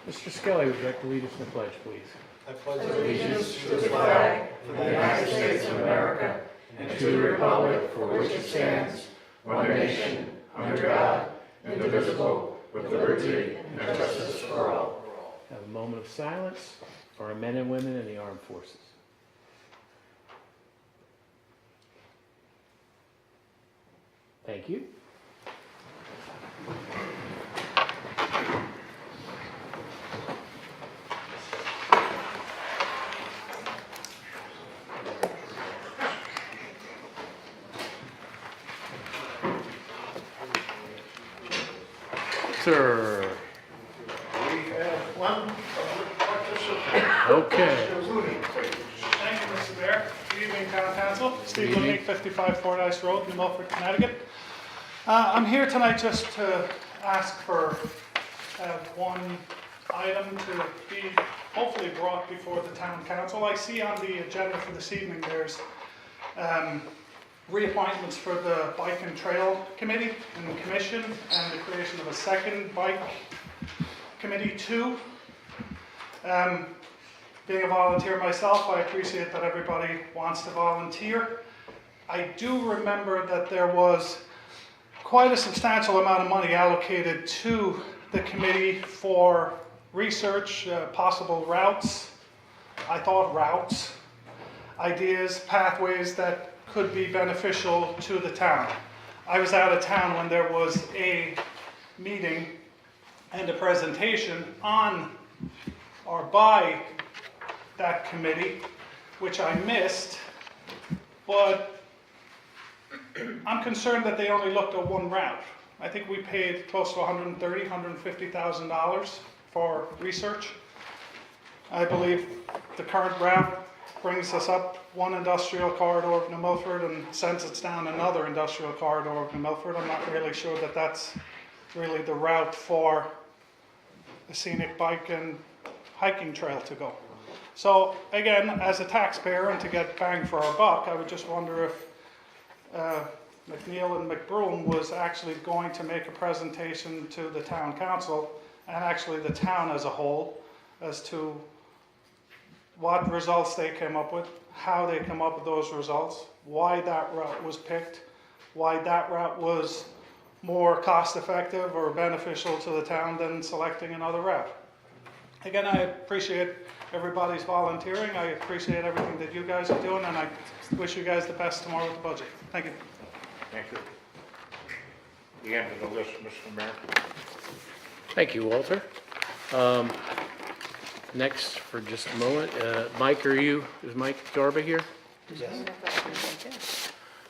Mr. Skelly, would you like to lead us in the pledge, please? I pledge allegiance to the flag of the United States of America and to the republic for which it stands, one nation, under God, indivisible, with liberty and justice for all. Have a moment of silence for our men and women in the armed forces. Thank you. Sir. We have one public participant. Okay. Thank you, Mr. Mayor. Good evening, Town Council. Steve Good evening. Lemke, 55 Fordyce Road, New Milford, Connecticut. I'm here tonight just to ask for one item to be hopefully brought before the Town Council. I see on the agenda for this evening there's reappointments for the Bike and Trail Committee and Commission and the creation of a second Bike Committee too. Being a volunteer myself, I appreciate that everybody wants to volunteer. I do remember that there was quite a substantial amount of money allocated to the committee for research, possible routes. I thought routes, ideas, pathways that could be beneficial to the town. I was out of town when there was a meeting and a presentation on or by that committee, which I missed, but I'm concerned that they only looked at one route. I think we paid close to $130,000, $150,000 for research. I believe the current route brings us up one industrial corridor of New Milford and sends us down another industrial corridor of New Milford. I'm not really sure that that's really the route for a scenic bike and hiking trail to go. So again, as a taxpayer and to get bang for our buck, I would just wonder if McNeil and McBroom was actually going to make a presentation to the town council and actually the town as a whole as to what results they came up with, how they come up with those results, why that route was picked, why that route was more cost effective or beneficial to the town than selecting another route. Again, I appreciate everybody's volunteering. I appreciate everything that you guys are doing, and I wish you guys the best tomorrow with the budget. Thank you. Thank you. The end of the list, Mr. Mayor. Thank you, Walter. Next, for just a moment, Mike, is Mike Darby here?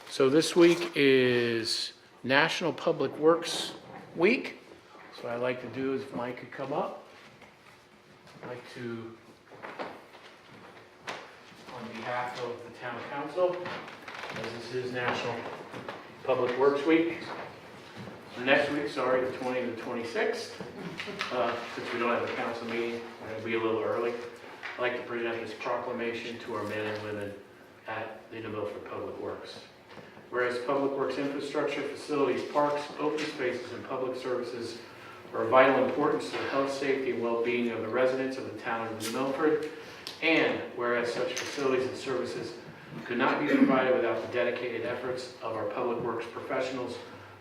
So this week is National Public Works Week. So what I'd like to do is if Mike could come up. I'd like to, on behalf of the Town Council, as this is National Public Works Week, next week, the 20th to 26th, since we don't have a council meeting, it'll be a little early. I'd like to present this proclamation to our men and women at the New Milford Public Works. Whereas public works infrastructure, facilities, parks, open spaces, and public services are of vital importance to the health, safety, and well-being of the residents of the town of New Milford, and whereas such facilities and services could not be provided without the dedicated efforts of our public works professionals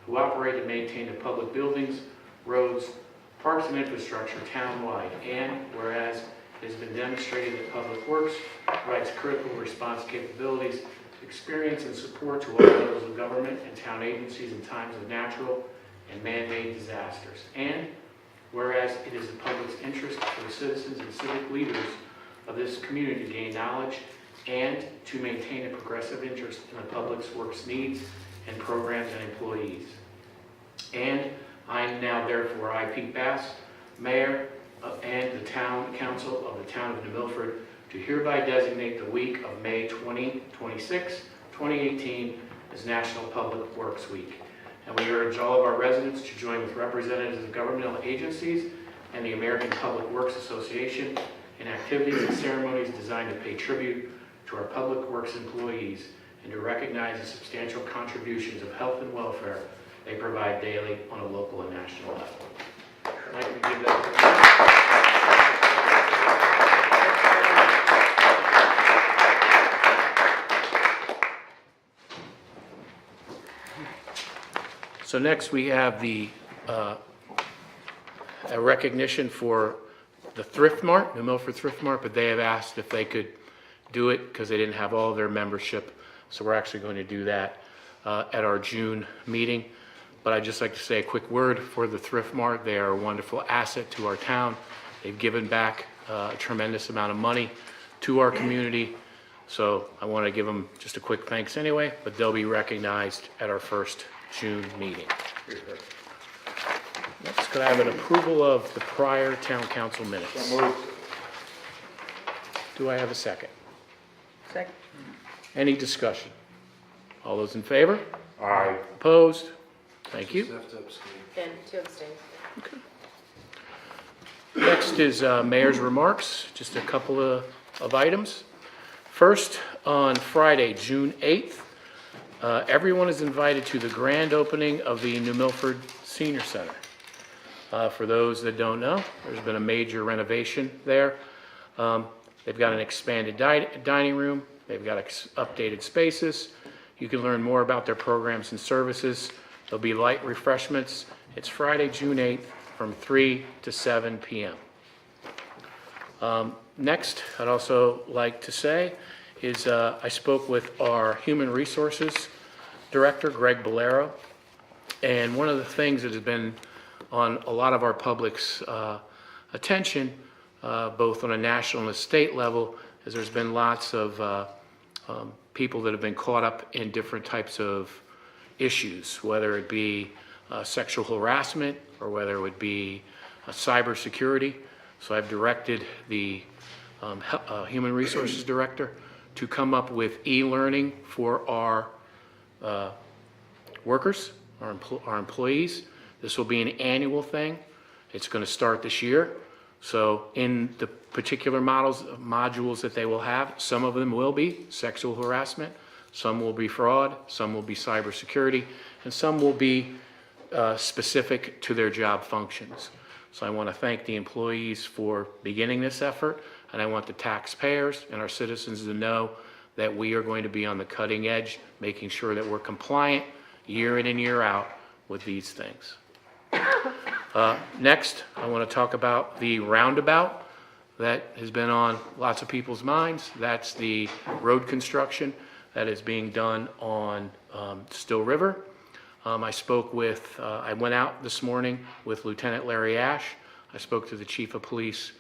who operate and maintain the public buildings, roads, parks, and infrastructure town-wide, and whereas it has been demonstrated that Public Works provides critical response capabilities, experience, and support to all levels of government and town agencies in times of natural and man-made disasters, and whereas it is the public's interest for the citizens and civic leaders of this community to gain knowledge and to maintain a progressive interest in the public works needs and programs and employees. And I am now therefore I, Pete Bass, Mayor and the Town Council of the Town of New Milford, to hereby designate the week of May 26, 2018 as National Public Works Week. And we urge all of our residents to join with representatives of governmental agencies and the American Public Works Association in activities and ceremonies designed to pay tribute to our public works employees and to recognize the substantial contributions of health and welfare they provide daily on a local and national level. I'd like to give that. So next we have a recognition for the Thrift Mart, New Milford Thrift Mart, but they have asked if they could do it because they didn't have all their membership. So we're actually going to do that at our June meeting. But I'd just like to say a quick word for the Thrift Mart. They are a wonderful asset to our town. They've given back a tremendous amount of money to our community. So I want to give them just a quick thanks anyway, but they'll be recognized at our first June meeting. Next, could I have an approval of the prior town council minutes? So moved. Do I have a second? Second. Any discussion? All those in favor? Aye. Opposed? Thank you. Have to abstain. And 2 abstains. Next is mayor's remarks, just a couple of items. First, on Friday, June 8th, everyone is invited to the grand opening of the New Milford Senior Center. For those that don't know, there's been a major renovation there. They've got an expanded dining room. They've got updated spaces. You can learn more about their programs and services. There'll be light refreshments. It's Friday, June 8th, from 3 to 7 p.m. Next, I'd also like to say is I spoke with our Human Resources Director, Greg Bolero, and one of the things that has been on a lot of our public's attention, both on a national and a state level, is there's been lots of people that have been caught up in different types of issues, whether it be sexual harassment or whether it would be cybersecurity. So I've directed the Human Resources Director to come up with e-learning for our workers, our employees. This will be an annual thing. It's going to start this year. So in the particular modules that they will have, some of them will be sexual harassment, some will be fraud, some will be cybersecurity, and some will be specific to their job functions. So I want to thank the employees for beginning this effort, and I want the taxpayers and our citizens to know that we are going to be on the cutting edge, making sure that we're compliant year in and year out with these things. Next, I want to talk about the roundabout that has been on lots of people's minds. That's the road construction that is being done on Still River. I went out this morning with Lieutenant Larry Ash. I spoke to the Chief of Police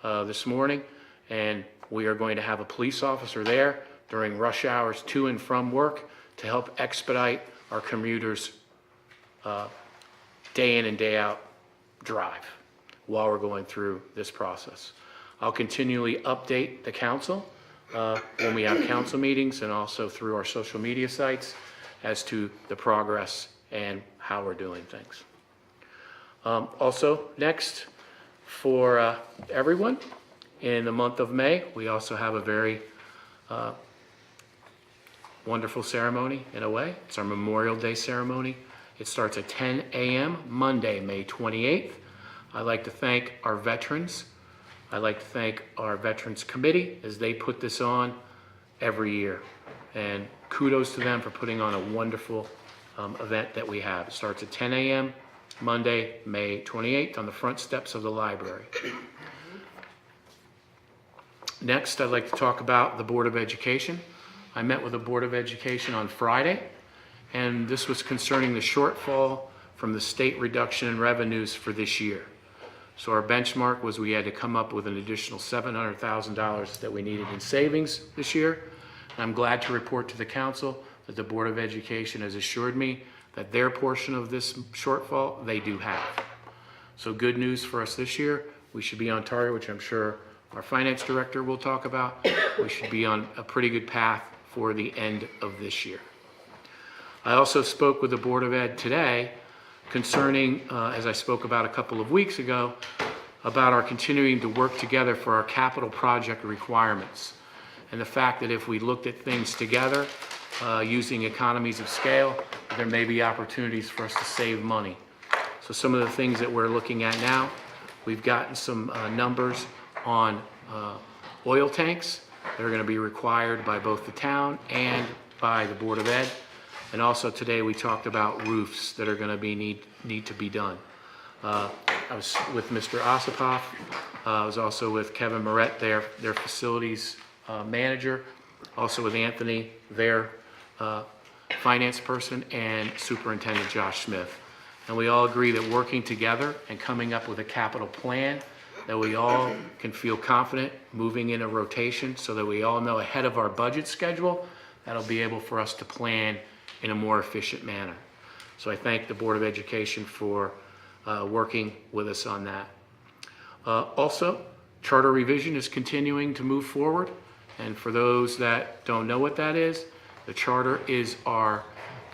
this morning, and we are going to have a police officer there during rush hours to and from work to help expedite our commuters' day in and day out drive while we're going through this process. I'll continually update the council when we have council meetings and also through our social media sites as to the progress and how we're doing things. Also, next, for everyone, in the month of May, we also have a very wonderful ceremony in a way. It's our Memorial Day ceremony. It starts at 10 a.m. Monday, May 28th. I'd like to thank our veterans. I'd like to thank our Veterans Committee as they put this on every year. And kudos to them for putting on a wonderful event that we have. It starts at 10 a.m. Monday, May 28th on the front steps of the library. Next, I'd like to talk about the Board of Education. I met with the Board of Education on Friday, and this was concerning the shortfall from the state reduction in revenues for this year. So our benchmark was we had to come up with an additional $700,000 that we needed in savings this year. And I'm glad to report to the council that the Board of Education has assured me that their portion of this shortfall, they do have. So good news for us this year. We should be on target, which I'm sure our finance director will talk about. We should be on a pretty good path for the end of this year. I also spoke with the Board of Ed today concerning, as I spoke about a couple of weeks ago, about our continuing to work together for our capital project requirements. And the fact that if we looked at things together, using economies of scale, there may be opportunities for us to save money. So some of the things that we're looking at now, we've gotten some numbers on oil tanks that are going to be required by both the town and by the Board of Ed. And also today, we talked about roofs that are going to be need to be done. I was with Mr. Osipov. I was also with Kevin Moret, their facilities manager. Also with Anthony, their finance person, and Superintendent Josh Smith. And we all agree that working together and coming up with a capital plan that we all can feel confident moving in a rotation so that we all know ahead of our budget schedule, that'll be able for us to plan in a more efficient manner. So I thank the Board of Education for working with us on that. Also, charter revision is continuing to move forward. And for those that don't know what that is, the charter is our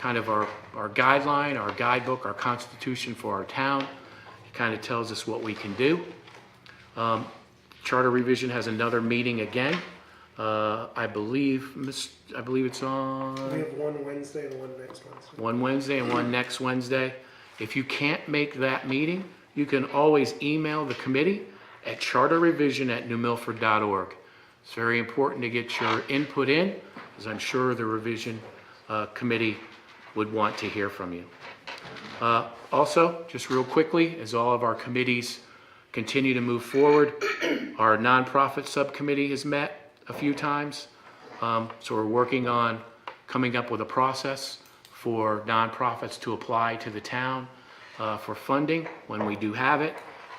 guideline, our guidebook, our constitution for our town. It kind of tells us what we can do. Charter revision has another meeting again. I believe it's on We have one Wednesday and one next Wednesday. one Wednesday and one next Wednesday. If you can't make that meeting, you can always email the committee at charterrevision@newmilford.org. It's very important to get your input in, because I'm sure the revision committee would want to hear from you. Also, just real quickly, as all of our committees continue to move forward, our nonprofit subcommittee has met a few times. So we're working on coming up with a process for nonprofits to apply to the town for funding when we do have it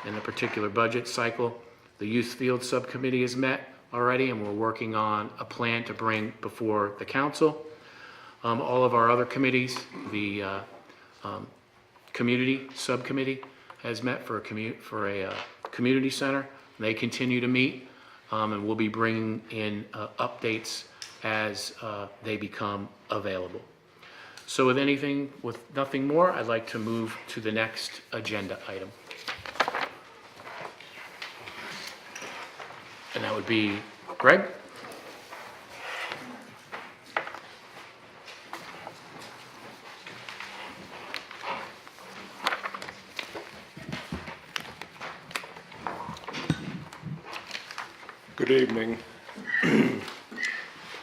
in a particular budget cycle. The youth field subcommittee has met already, and we're working on a plan to bring before the council. All of our other committees, the community subcommittee has met for a community center. They continue to meet, and we'll be bringing in updates as they become available. So with nothing more, I'd like to move to the next agenda item. And that would be Greg? Good evening.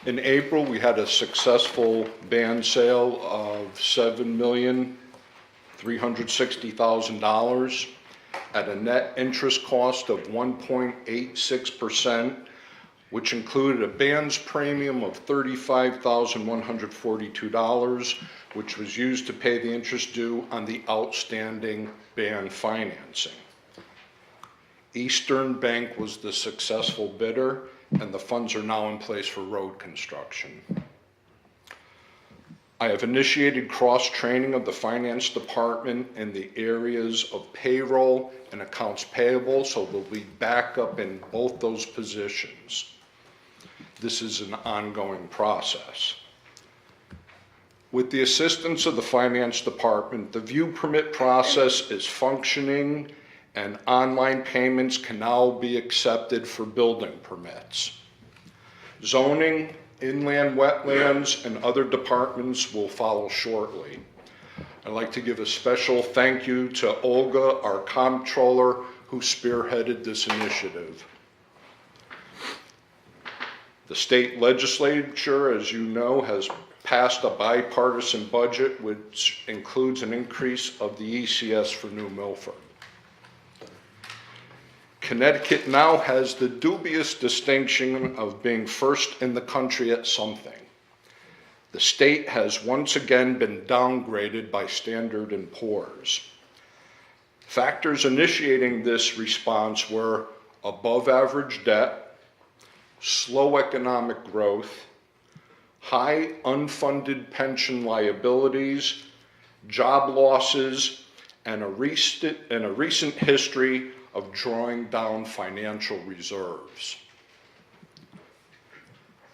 In April, we had a successful band sale of $7,360,000 at a net interest cost of 1.86%, which included a band's premium of $35,142, which was used to pay the interest due on the outstanding band financing. Eastern Bank was the successful bidder, and the funds are now in place for road construction. I have initiated cross-training of the finance department in the areas of payroll and accounts payable, so there'll be backup in both those positions. This is an ongoing process. With the assistance of the finance department, the view permit process is functioning, and online payments can now be accepted for building permits. Zoning, inland wetlands, and other departments will follow shortly. I'd like to give a special thank you to Olga, our comptroller, who spearheaded this initiative. The state legislature, as you know, has passed a bipartisan budget which includes an increase of the ECS for New Milford. Connecticut now has the dubious distinction of being first in the country at something. The state has once again been downgraded by Standard & Poor's. Factors initiating this response were above average debt, slow economic growth, high unfunded pension liabilities, job losses, and a recent history of drawing down financial reserves.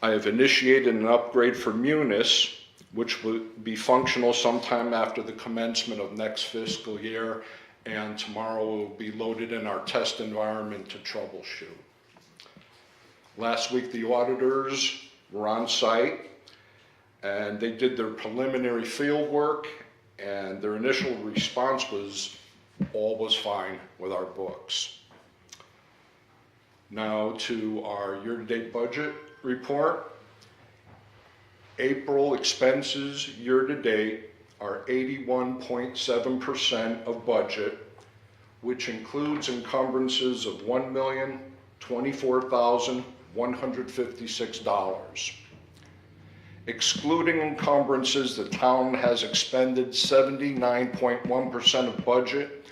I have initiated an upgrade for Munis, which will be functional sometime after the commencement of next fiscal year, and tomorrow will be loaded in our test environment to troubleshoot. Last week, the auditors were on site, and they did their preliminary field work, and their initial response was all was fine with our books. Now to our year-to-date budget report. April expenses year-to-date are 81.7% of budget, which includes encumbrances of $1,024,156. Excluding encumbrances, the town has expended 79.1% of budget,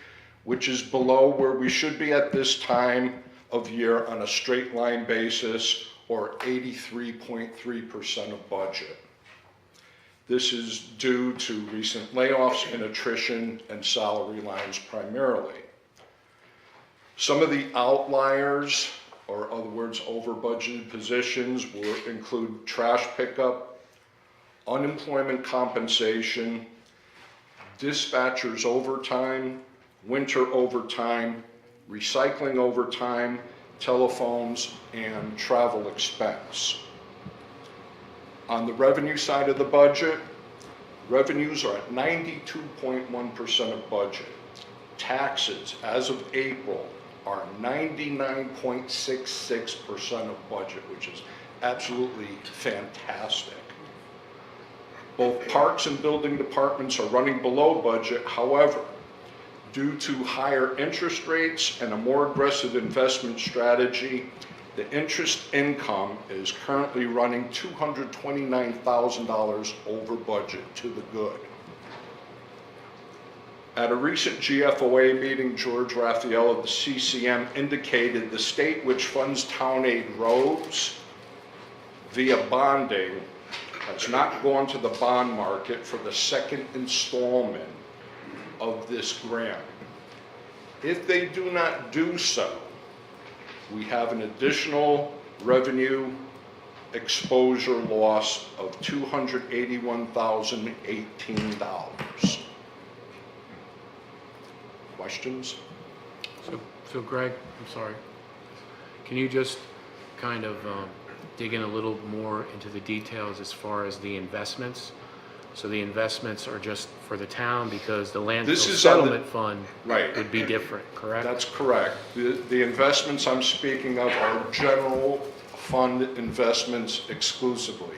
which is below where we should be at this time of year on a straight line basis, or 83.3% of budget. This is due to recent layoffs and attrition and salary lines primarily. Some of the outliers, or other words, over budgeted positions, will include trash pickup, unemployment compensation, dispatchers overtime, winter overtime, recycling overtime, telephones, and travel expense. On the revenue side of the budget, revenues are at 92.1% of budget. Taxes, as of April, are 99.66% of budget, which is absolutely fantastic. Both parks and building departments are running below budget. However, due to higher interest rates and a more aggressive investment strategy, the interest income is currently running $229,000 over budget to the good. At a recent GFOA meeting, George Raphael of the CCM indicated the state which funds town aid roads via bonding has not gone to the bond market for the second installment of this grant. If they do not do so, we have an additional revenue exposure loss of $281,018. Questions? So Greg, I'm sorry. Can you just kind of dig in a little more into the details as far as the investments? So the investments are just for the town because the landfill settlement fund Right. would be different, correct? That's correct. The investments I'm speaking of are general fund investments exclusively.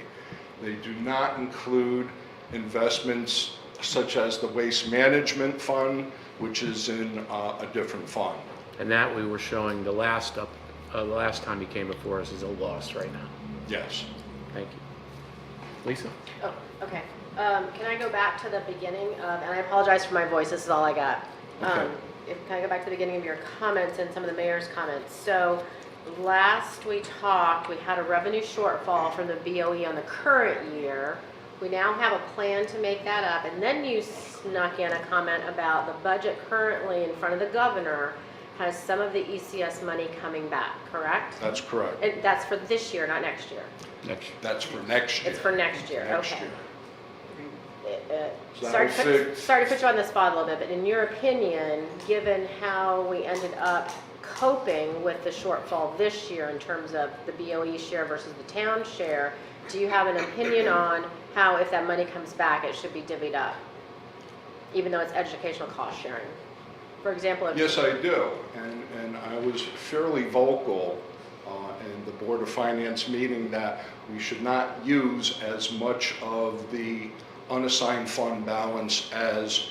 They do not include investments such as the waste management fund, which is in a different fund. And that we were showing the last time you came before us is a loss right now. Yes. Thank you. Lisa? Oh, okay. Can I go back to the beginning of, and I apologize for my voice, this is all I got. Okay. Can I go back to the beginning of your comments and some of the mayor's comments? So last we talked, we had a revenue shortfall from the BOE on the current year. We now have a plan to make that up, and then you snuck in a comment about the budget currently in front of the governor has some of the ECS money coming back, correct? That's correct. And that's for this year, not next year. That's for next year. It's for next year, Next okay. year. So Sorry that would sorry to put you on the spot a little bit, but in your opinion, given how we ended up coping with the shortfall this year in terms of the BOE share versus the town share, do you have an opinion on how, if that money comes back, it should be divvied up, even though it's educational cost sharing? For example, if Yes, I do, and I was fairly vocal in the Board of Finance meeting that we should not use as much of the unassigned fund balance as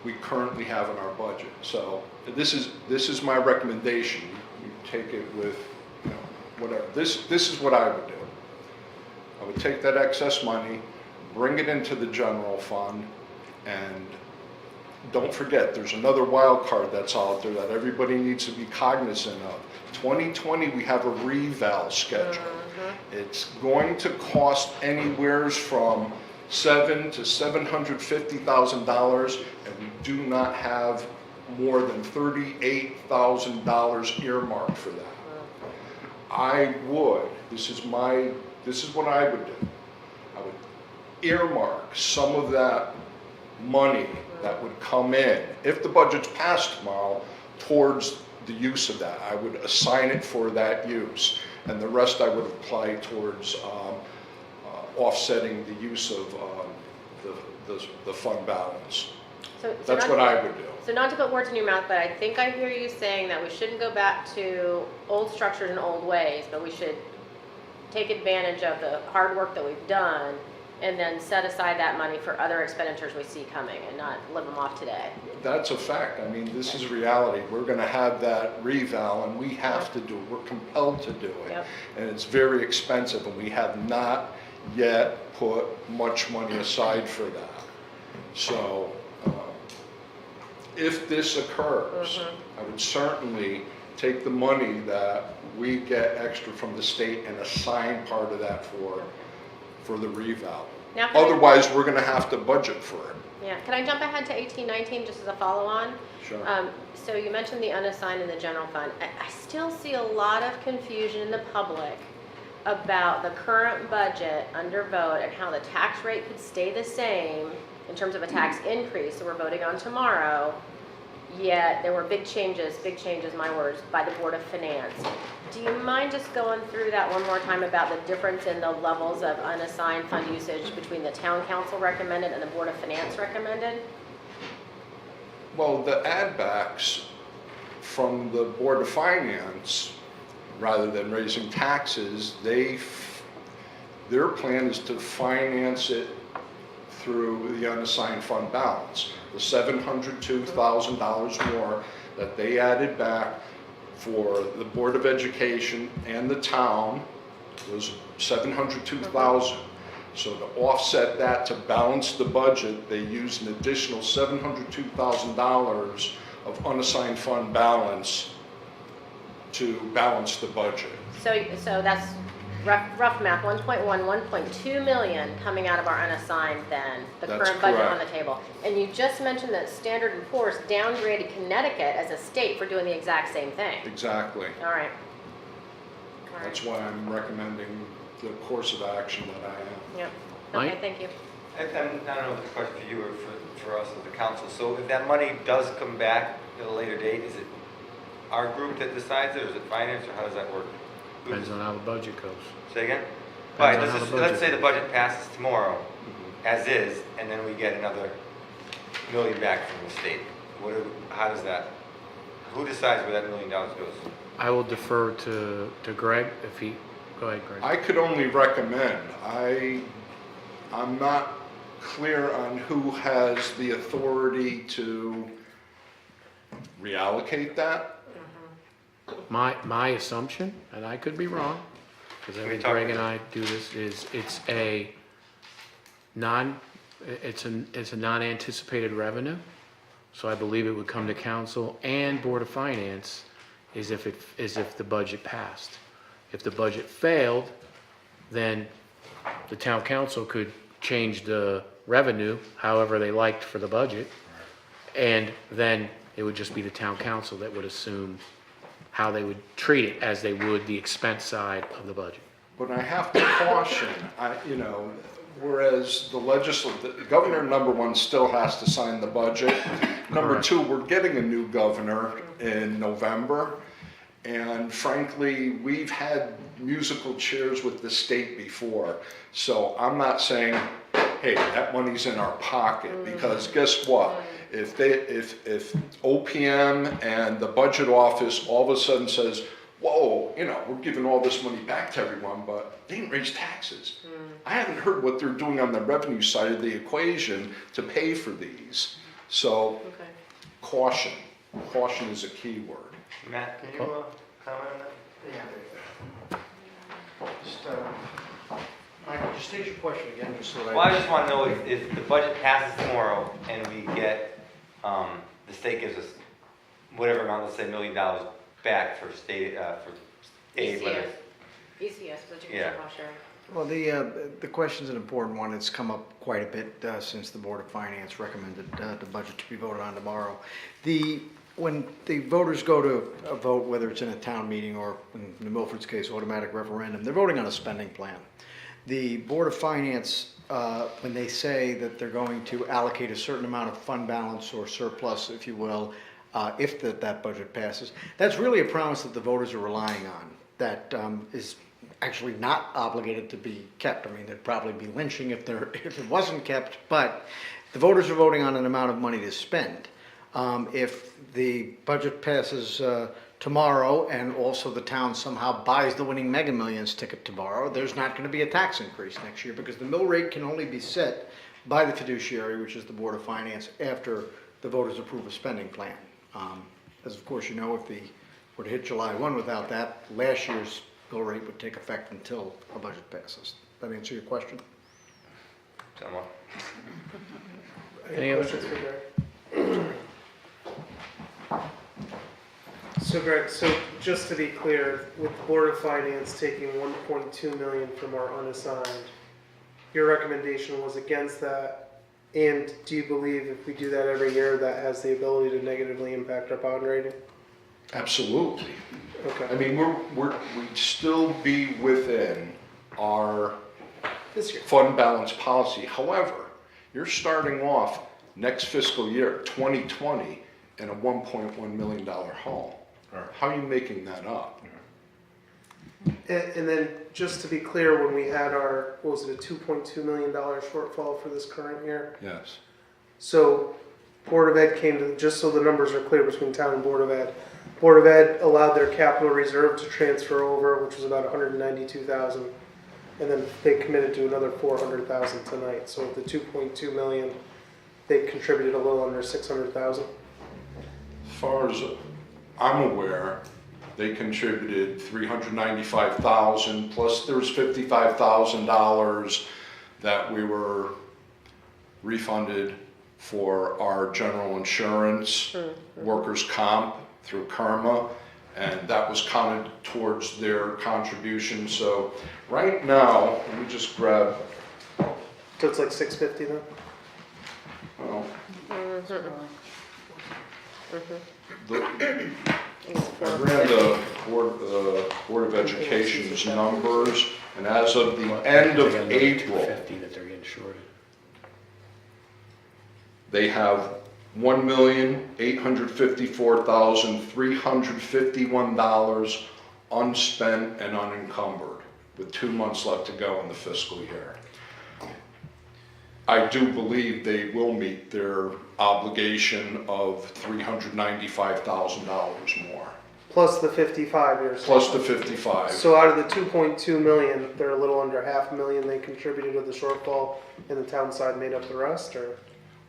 we currently have in our budget. So this is my recommendation. You take it with, you know, whatever. This is what I would do. I would take that excess money, bring it into the general fund, and don't forget, there's another wild card that's out there that everybody needs to be cognizant of. 2020, we have a reval schedule. It's going to cost anywhere from $700,000 to $750,000, and we do not have more than $38,000 earmarked for that. This is what I would do. I would earmark some of that money that would come in, if the budget's passed tomorrow, towards the use of that. I would assign it for that use, and the rest I would apply towards offsetting the use of the fund balance. So That's not what to- I would do. So not to put words in your mouth, but I think I hear you saying that we shouldn't go back to old structures and old ways, but we should take advantage of the hard work that we've done and then set aside that money for other expenditures we see coming and not live them off today. That's a fact. I mean, this is reality. We're gonna have that reval and we have to do it. We're compelled to do it. Yep. And it's very expensive and we have not yet put much money aside for that. So, if this occurs, I would certainly take the money that we get extra from the state and assign part of that for the reval. Now, can I- Otherwise, we're gonna have to budget for it. Yeah, can I jump ahead to 1819 just as a follow-on? Sure. So you mentioned the unassigned in the general fund. I still see a lot of confusion in the public about the current budget under vote and how the tax rate could stay the same in terms of a tax increase that we're voting on tomorrow, yet there were big changes, my words, by the Board of Finance. Do you mind just going through that one more time about the difference in the levels of unassigned fund usage between the town council recommended and the Board of Finance recommended? Well, the add backs from the Board of Finance, rather than raising taxes, their plan is to finance it through the unassigned fund balance. The $702,000 more that they added back for the Board of Education and the town was $702,000. So to offset that, to balance the budget, they used an additional $702,000 of unassigned fund balance to balance the budget. So that's rough math, 1.1, 1.2 million coming out of our unassigned then, the That's current budget on the correct. table. And you just mentioned that Standard & Poor's downgraded Connecticut as a state for doing the exact same thing. Exactly. All right. That's why I'm recommending the course of action that I am. Yep. Mike? Okay, thank you. I don't know if it's a question for you or for us as the council. So if that money does come back at a later date, is it our group that decides it, or is it finance, or how does that work? Depends on how the budget goes. Say again? Depends All right, on how the let's budget say the goes. budget passes tomorrow, as is, and then we get another million back from the state. How does that, who decides where that $1 million goes? I will defer to Greg if he, go ahead, Greg. I could only recommend. I'm not clear on who has the authority to reallocate that. My assumption, and I could be wrong, because I We think talked Greg and about I do this, is it's a non-anticipated revenue. So I believe it would come to council and Board of Finance as if the budget passed. If the budget failed, then the town council could change the revenue however they liked for the budget. And then it would just be the town council that would assume how they would treat it as they would the expense side of the budget. But I have to caution, whereas the governor, number one, still has to sign the budget. Number Correct. two, we're getting a new governor in November. And frankly, we've had musical chairs with the state before. So I'm not saying, hey, that money's in our pocket, because guess what? If OPM and the budget office all of a sudden says, whoa, we're giving all this money back to everyone, but they didn't raise taxes. I haven't heard what they're doing on the revenue side of the equation to pay for these. So Okay. caution is a key word. Matt, can you comment on that? Michael, just state your question again, just so that Well, I just want to know if the budget passes tomorrow and we get, the state gives us whatever amount, let's say $1 million back for state, for aid, whether ECS, Education Yeah. Cost Sharing. Well, the question's an important one. It's come up quite a bit since the Board of Finance recommended the budget to be voted on tomorrow. When the voters go to a vote, whether it's in a town meeting or in the Milford's case, automatic referendum, they're voting on a spending plan. The Board of Finance, when they say that they're going to allocate a certain amount of fund balance or surplus, if you will, if that budget passes, that's really a promise that the voters are relying on. That is actually not obligated to be kept. I mean, there'd probably be lynching if it wasn't kept, but the voters are voting on an amount of money to spend. If the budget passes tomorrow, and also the town somehow buys the winning Mega Millions ticket tomorrow, there's not going to be a tax increase next year, because the mill rate can only be set by the fiduciary, which is the Board of Finance, after the voters approve a spending plan. As of course you know, if the were to hit July 1 without that, last year's mill rate would take effect until a budget passes. That answer your question? Any other? Questions for Greg? So Greg, so just to be clear, with the Board of Finance taking 1.2 million from our unassigned, your recommendation was against that, and do you believe if we do that every year, that has the ability to negatively impact our bond rating? Absolutely. I Okay. mean, we'd still be within our This year. fund balance policy. However, you're starting off next fiscal year, 2020, in a $1.1 million home. How are you making that up? And then, just to be clear, when we had our, what was it, a $2.2 million shortfall for this current year? Yes. So, Board of Ed came to, just so the numbers are clear between town and Board of Ed, Board of Ed allowed their capital reserve to transfer over, which was about 192,000, and then they committed to another 400,000 tonight. So, with the 2.2 million, they contributed a little under 600,000. As far as I'm aware, they contributed $395,000, plus there was $55,000 that we were refunded for our general insurance, workers' comp through Karma, and that was counted towards their contribution. So right now, let me just grab, So it's like 650 then? well, I think it's I 4. ran the Board of Education's numbers, and as of the end of April, that they're getting shorted. they have $1,854,351 unspent and unencumbered, with 2 months left to go in the fiscal year. I do believe they will meet their obligation of $395,000 more, Plus the 55 years. plus the 55. So out of the 2.2 million, they're a little under $500,000 they contributed to the shortfall, and the town side made up the rest, or?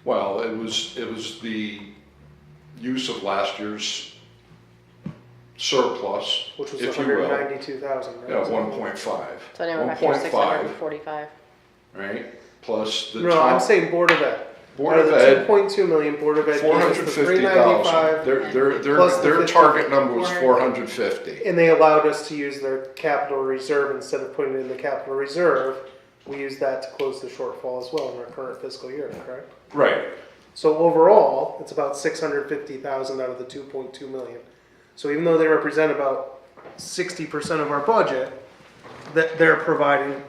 Well, it was the use of last year's surplus, Which was if you will. 192,000, right? Yeah, 1.5. So now we're back to 1.5, 645. right? Plus the No, I'm top, saying Board of Ed. Board Out of the Ed, 2.2 million, Board of Ed gave us the 450,000. 395, Their plus the 50. target number was 450. and they allowed us to use their capital reserve instead of putting it in the capital reserve. We used that to close the shortfall as well in our current fiscal year, correct? Right. So overall, it's about 650,000 out of the 2.2 million. So even though they represent about 60% of our budget, that they're providing.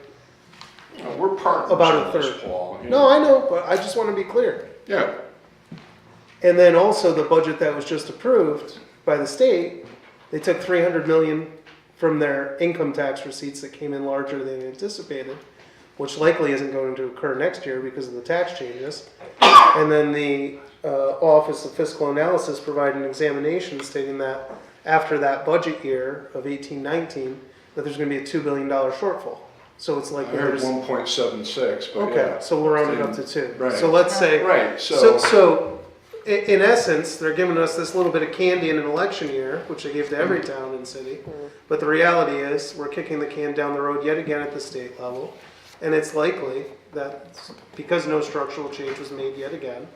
We're partners About a in this, third. Paul. you No, know. I know, but I just want to be clear. Yeah, And then also the budget that was just approved by the state, they took 300 million from their income tax receipts that came in larger than anticipated, which likely isn't going to occur next year because of the tax changes. And then the Office of Fiscal Analysis provided an examination stating that after that budget year of 18-19, that there's going to be a $2 billion shortfall. So it's I like heard there's 1.76, but okay, yeah. so we'll round it up to 2. Right. So let's say Right, so in essence, they're giving us this little bit of candy in an election year, which they give to every town and city. But the reality is, we're kicking the can down the road yet again at the state level. And it's likely that because no structural change was made yet again,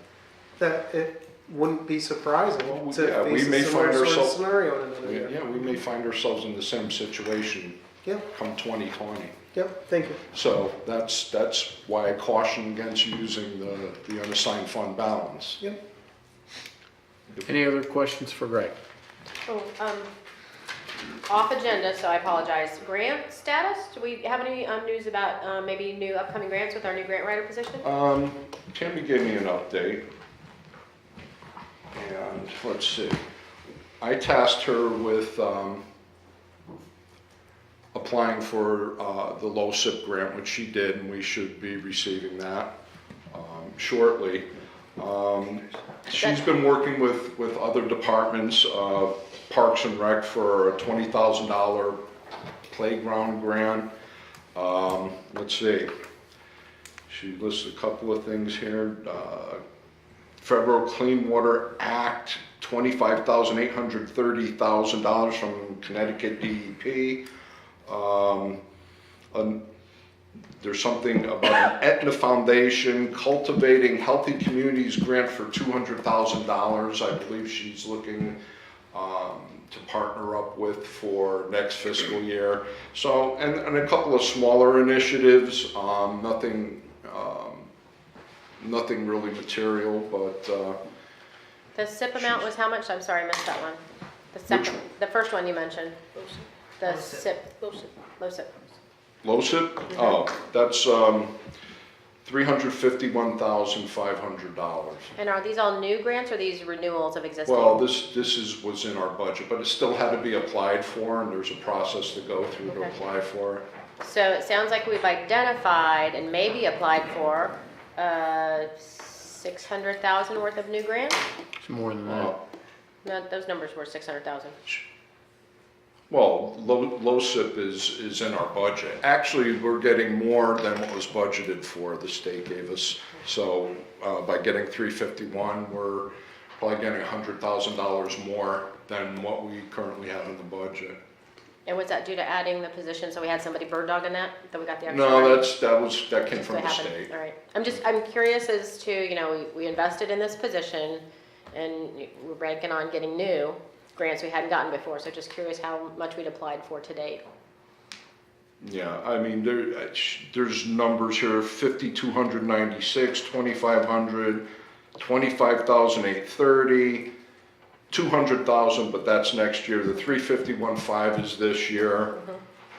that it wouldn't be surprising Well, to yeah, we face may a similar find sort of ourselves- scenario in another we, year. yeah, we may find ourselves in the same situation Yep, come 2020. yep, thank you. So that's why I caution against using the unassigned fund balance. Yep. Any other questions for Greg? Oh, off agenda, so I apologize. Grant status? Do we have any news about maybe new upcoming grants with our new grant writer position? Tammy gave me an update. And let's see. I tasked her with applying for the LoSiP grant, which she did, and we should be receiving that shortly. She's been working with other departments, Parks and Rec for a $20,000 playground grant. Let's see. She lists a couple of things here. Federal Clean Water Act, $25,830,000 from Connecticut DEP. There's something about an Aetna Foundation cultivating healthy communities grant for $200,000. I believe she's looking to partner up with for next fiscal year. So, and a couple of smaller initiatives, nothing really material, but The SIP amount was how much? I'm sorry, I missed that one. The second, the first one you mentioned. The SIP. Low SIP. LoCIP? Oh, that's $351,500. And are these all new grants or these renewals of existing? Well, this was in our budget, but it still had to be applied for, and there's a process to go through to Okay. apply for it. So it sounds like we've identified and maybe applied for 600,000 worth of new grants? It's more than that. No, those numbers were 600,000. Well, LoCIP is in our budget. Actually, we're getting more than what was budgeted for, the state gave us. So by getting 351, we're probably getting $100,000 more than what we currently have in the budget. And was that due to adding the position, so we had somebody bird dogging that we got the extra? No, money? that came Just from what the happened. state. All right. I'm curious as to, we invested in this position and we're banking on getting new grants we hadn't gotten before. So just curious how much we'd applied for to date. Yeah, I mean, there's numbers here, 5,296, 2,500, 25,830, 200,000, but that's next year. The 351.5 is this year.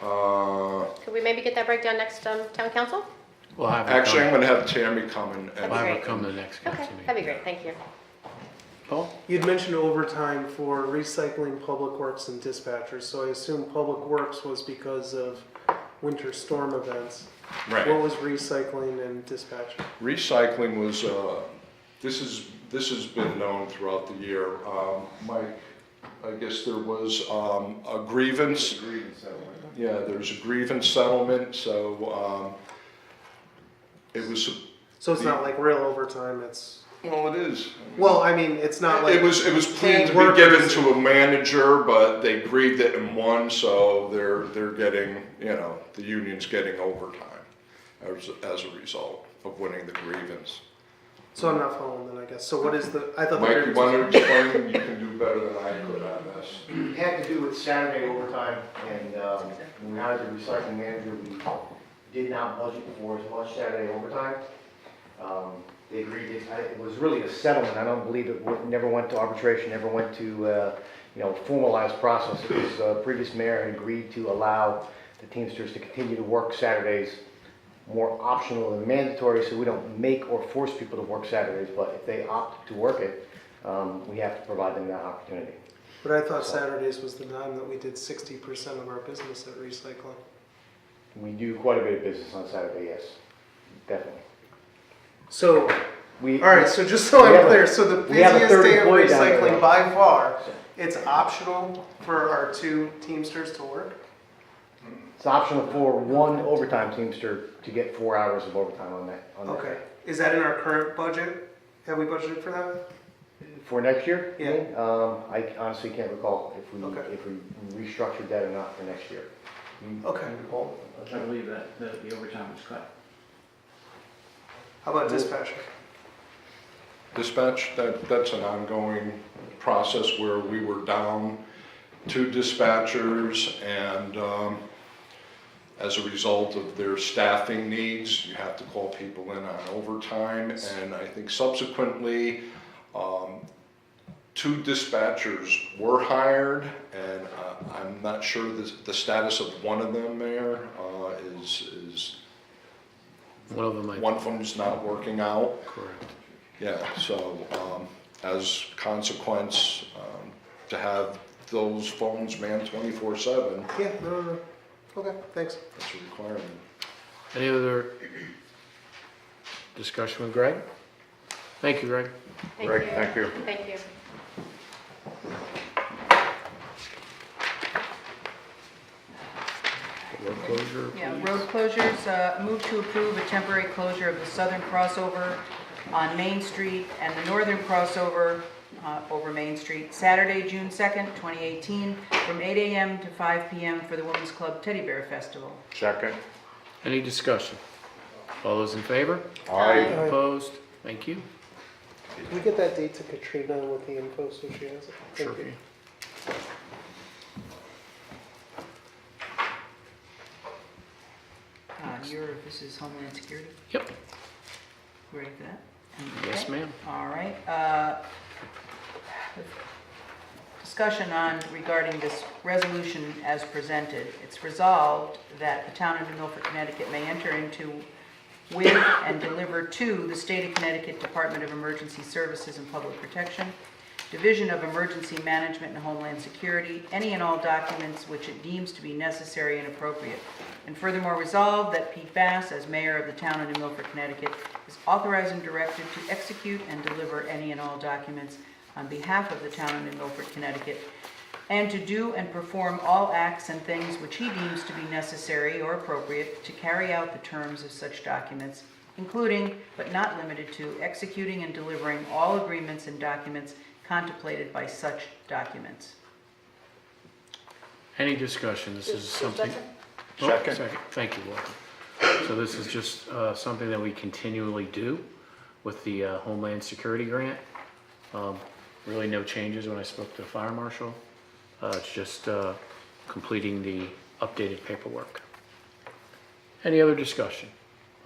Could we maybe get that breakdown next town council? We'll have her Actually, I'm come. gonna have Tammy come and That'd We'll have her great. come to the next Okay, council meeting. that'd be great. Thank you. Paul? You'd mentioned overtime for recycling, public works, and dispatchers, so I assume public works was because of winter storm events. What right. was recycling and dispatch? Recycling was, this has been known throughout the year. Mike, I guess there was a grievance. Yeah, there's a grievance settlement, so it was, So it's not like real overtime, it's, well, it is. well, I mean, it's not like. It was planned to be workers- given to a manager, but they grieved it and won, so they're getting, the union's getting overtime as a result of winning the grievance. So I'm not following then, I guess. So what is the, I thought. the Mike, you grievance- want to explain? You can do better than I could on this. It had to do with Saturday overtime, and when we hired the recycling manager, we did not budget for as much Saturday overtime. They agreed, it was really a settlement, I don't believe never went to arbitration, never went to, formalized process. It was, previous mayor had agreed to allow the Teamsters to continue to work Saturdays, more optional than mandatory, so we don't make or force people to work Saturdays, but if they opt to work it, we have to provide them that opportunity. But I thought Saturdays was the time that we did 60% of our business at recycling. We do quite a bit of business on Saturday, yes, definitely. So, We, all right, so just so We I'm have a- clear, so the we have a busiest third day of employee down there, recycling though. by far, it's optional for our two Teamsters to work? It's optional for one overtime Teamster to get 4 hours of overtime on that. Okay. Is that in our current budget? Have we budgeted for that? For next year? Yeah. you mean? I honestly can't recall if we restructured that or not for next year. Okay. You recall? I believe that the overtime was cut. How about dispatcher? Dispatch, that's an ongoing process where we were down 2 dispatchers, and as a result of their staffing needs, you have to call people in on overtime, and I think subsequently 2 dispatchers were hired, and I'm not sure the status of one of them, Mayor, is One of them might. one of them is not working out. Correct. Yeah, so as consequence, to have those phones manned 24/7, Yeah, no. Okay, thanks. that's a requirement. Any other discussion with Greg? Thank you, Greg. Thank Greg, you. thank you. Thank you. closure, Yeah, please. road closures, move to approve a temporary closure of the southern crossover on Main Street and the northern crossover over Main Street, Saturday, June 2nd, 2018, from 8 a.m. to 5 p.m. for the Women's Club Teddy Bear Festival. Second. Any discussion? All those in favor? Aye. Opposed? Thank you. Can we get that date to Katrina with the info so she has it? Thank Sure. you. This is Homeland Security, Yep. you ready for that? Yes, Okay. ma'am. All right. Discussion on regarding this resolution as presented. It's resolved that the town of New Milford, Connecticut may enter into with and deliver to the State of Connecticut Department of Emergency Services and Public Protection, Division of Emergency Management and Homeland Security, any and all documents which it deems to be necessary and appropriate. And furthermore resolved that Pete Bass, as mayor of the town of New Milford, Connecticut, is authorized and directed to execute and deliver any and all documents on behalf of the town of New Milford, Connecticut, and to do and perform all acts and things which he deems to be necessary or appropriate to carry out the terms of such documents, including, but not limited to, executing and delivering all agreements and documents contemplated by such documents. Any discussion? This is something. Oh, Second. Thank you, Walter. So this is just something that we continually do with the Homeland Security Grant. Really no changes when I spoke to the fire marshal. It's just completing the updated paperwork. Any other discussion?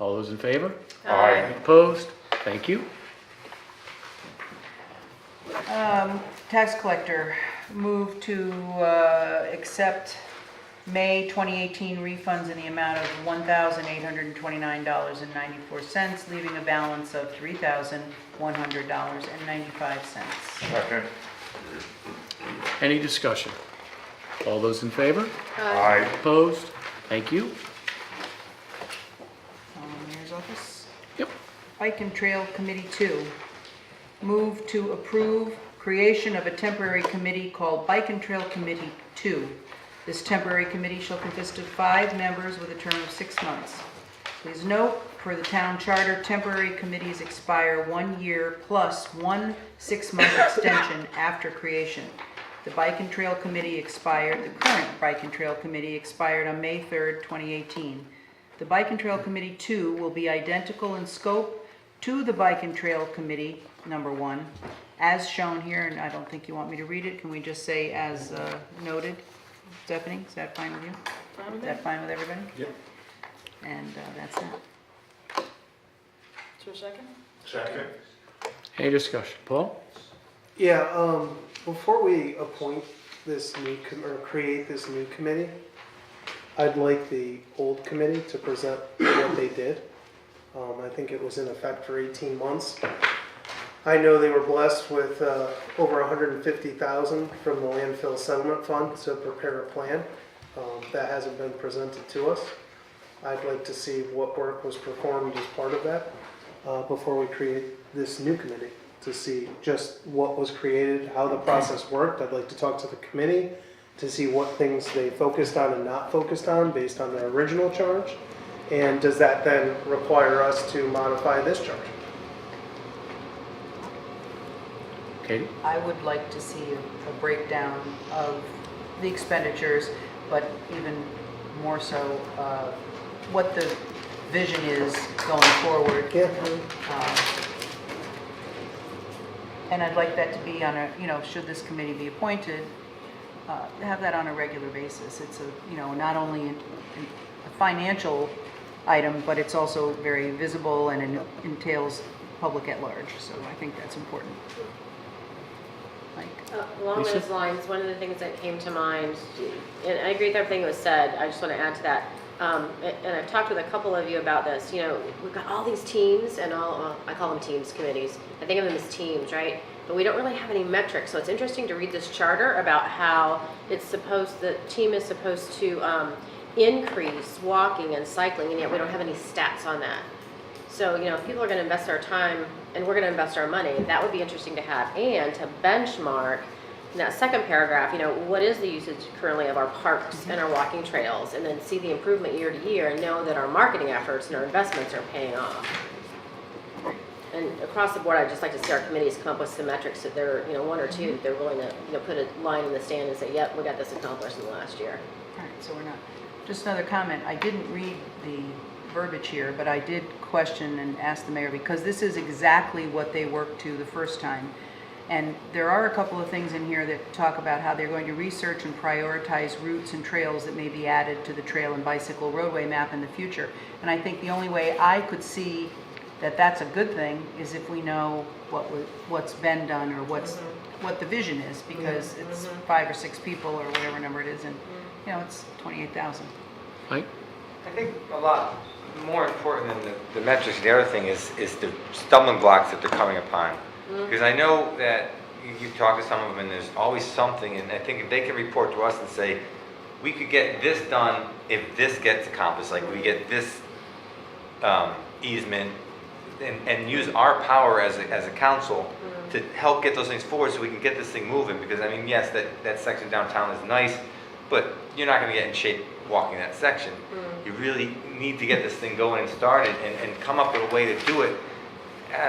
All those in favor? Aye. Opposed? Thank you. Tax collector, move to accept May 2018 refunds in the amount of $1,829.94, leaving a balance of $3,100.95. Second. Any discussion? All those in favor? Aye. Opposed? Thank you. Mayor's office. Yep. Bike and Trail Committee 2, move to approve creation of a temporary committee called Bike and Trail Committee 2. This temporary committee shall consist of 5 members with a term of 6 months. Please note, per the town charter, temporary committees expire 1 year plus 1 6-month extension after creation. The Bike and Trail Committee expired, the current Bike and Trail Committee expired on May 3rd, 2018. The Bike and Trail Committee 2 will be identical in scope to the Bike and Trail Committee number 1, as shown here, and I don't think you want me to read it. Can we just say as noted? Stephanie, is that fine with you? Is that fine with everybody? Yep. And that's it. Is there a second? Second. Any discussion? Paul? Yeah, before we appoint this new, or create this new committee, I'd like the old committee to present what they did. I think it was in effect for 18 months. I know they were blessed with over $150,000 from the landfill settlement fund to prepare a plan. That hasn't been presented to us. I'd like to see what work was performed as part of that before we create this new committee, to see just what was created, how the process worked. I'd like to talk to the committee to see what things they focused on and not focused on based on their original charge. And does that then require us to modify this charge? Katie? I would like to see a breakdown of the expenditures, but even more so, what the vision is going forward. Yeah. And I'd like that to be on a, should this committee be appointed, have that on a regular basis. It's a, not only a financial item, but it's also very visible and it entails public at large. So I think that's important. Mike? Along Lisa? those lines, one of the things that came to mind, and I agree with everything that was said, I just want to add to that. And I've talked with a couple of you about this. We've got all these teams and I call them teams, committees. I think of them as teams, right? But we don't really have any metrics. So it's interesting to read this charter about how the team is supposed to increase walking and cycling, and yet we don't have any stats on that. So, if people are going to invest our time and we're going to invest our money, that would be interesting to have. And to benchmark in that second paragraph, what is the usage currently of our parks and our walking trails? And then see the improvement year to year and know that our marketing efforts and our investments are paying off. And across the board, I'd just like to see our committees come up with some metrics that they're, one or two, that they're willing to, put a line in the stand and say, yep, we got this accomplished in the last year. All right, so we're not, just another comment, I didn't read the verbiage here, but I did question and ask the mayor, because this is exactly what they worked to the first time. And there are a couple of things in here that talk about how they're going to research and prioritize routes and trails that may be added to the trail and bicycle roadway map in the future. And I think the only way I could see that that's a good thing is if we know what's been done or what the vision is, because it's 5 or 6 people or whatever number it is, and it's 28,000. Mike? I think a lot more important than the metrics, the other thing is the stumbling blocks that they're coming upon. Because I know that you talk to some of them and there's always something, and I think if they can report to us and say, we could get this done if this gets accomplished, like we get this easement, and use our power as a council to help get those things forward so we can get this thing moving. Because I mean, yes, that section downtown is nice, but you're not going to get in shape walking that section. You really need to get this thing going and started and come up with a way to do it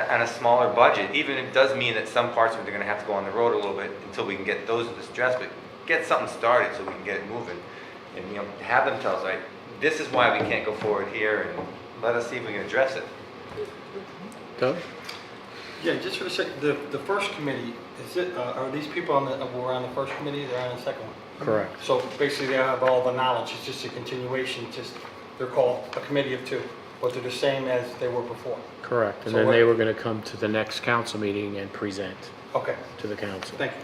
on a smaller budget. Even if it does mean that some parts of it are going to have to go on the road a little bit until we can get those addressed, but get something started so we can get it moving. And have them tell us, like, this is why we can't go forward here, and let us see if we can address it. Doug? Yeah, just for a second, the first committee, are these people were on the first committee, they're on the second one? Correct. So basically they have all the knowledge, it's just a continuation, they're called a committee of 2, but they're the same as they were before. Correct. And So then what- they were going to come to the next council meeting and present Okay, to the council. thank you.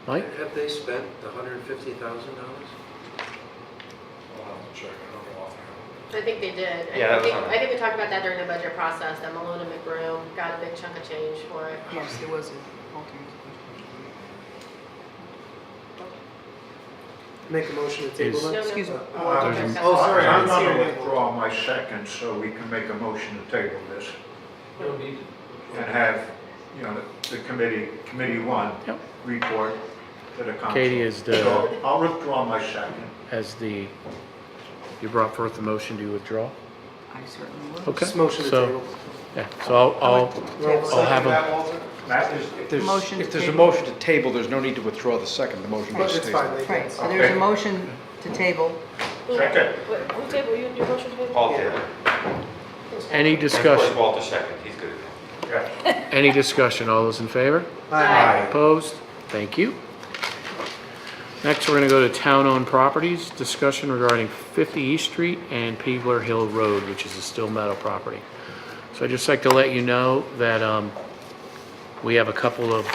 Mike? Have they spent the $150,000? I think they did. Yeah, that was on I think we talked about that during the budget process, that Malone and McBroom got a big chunk of change for it. Yes, there was an alternate. Make a motion to table Is- that? Excuse me. Oh, sorry, I'm I'm going to seeing it. withdraw my second so we can make a motion to table this. And have, the committee 1 Yep. report to the council. Katie is the- So I'll withdraw my second. You brought forth the motion to withdraw? I certainly will. Okay. Just motion to So- table. Yeah, so I'll have them. that, Walter? That is, If there's a motion to table, there's no need to withdraw the second, the motion But goes to it's table. fine, they Right, can. so there's a Okay. motion to table. second. Who table, you do motion to table? All table. Any And of course, discussion? Walter second, he's good at that. Yeah. Any discussion? All those in favor? Aye. Opposed? Thank you. Next, we're going to go to town-owned properties. Discussion regarding 50 East Street and Peebler Hill Road, which is a Still Meadow property. So I'd just like to let you know that we have a couple of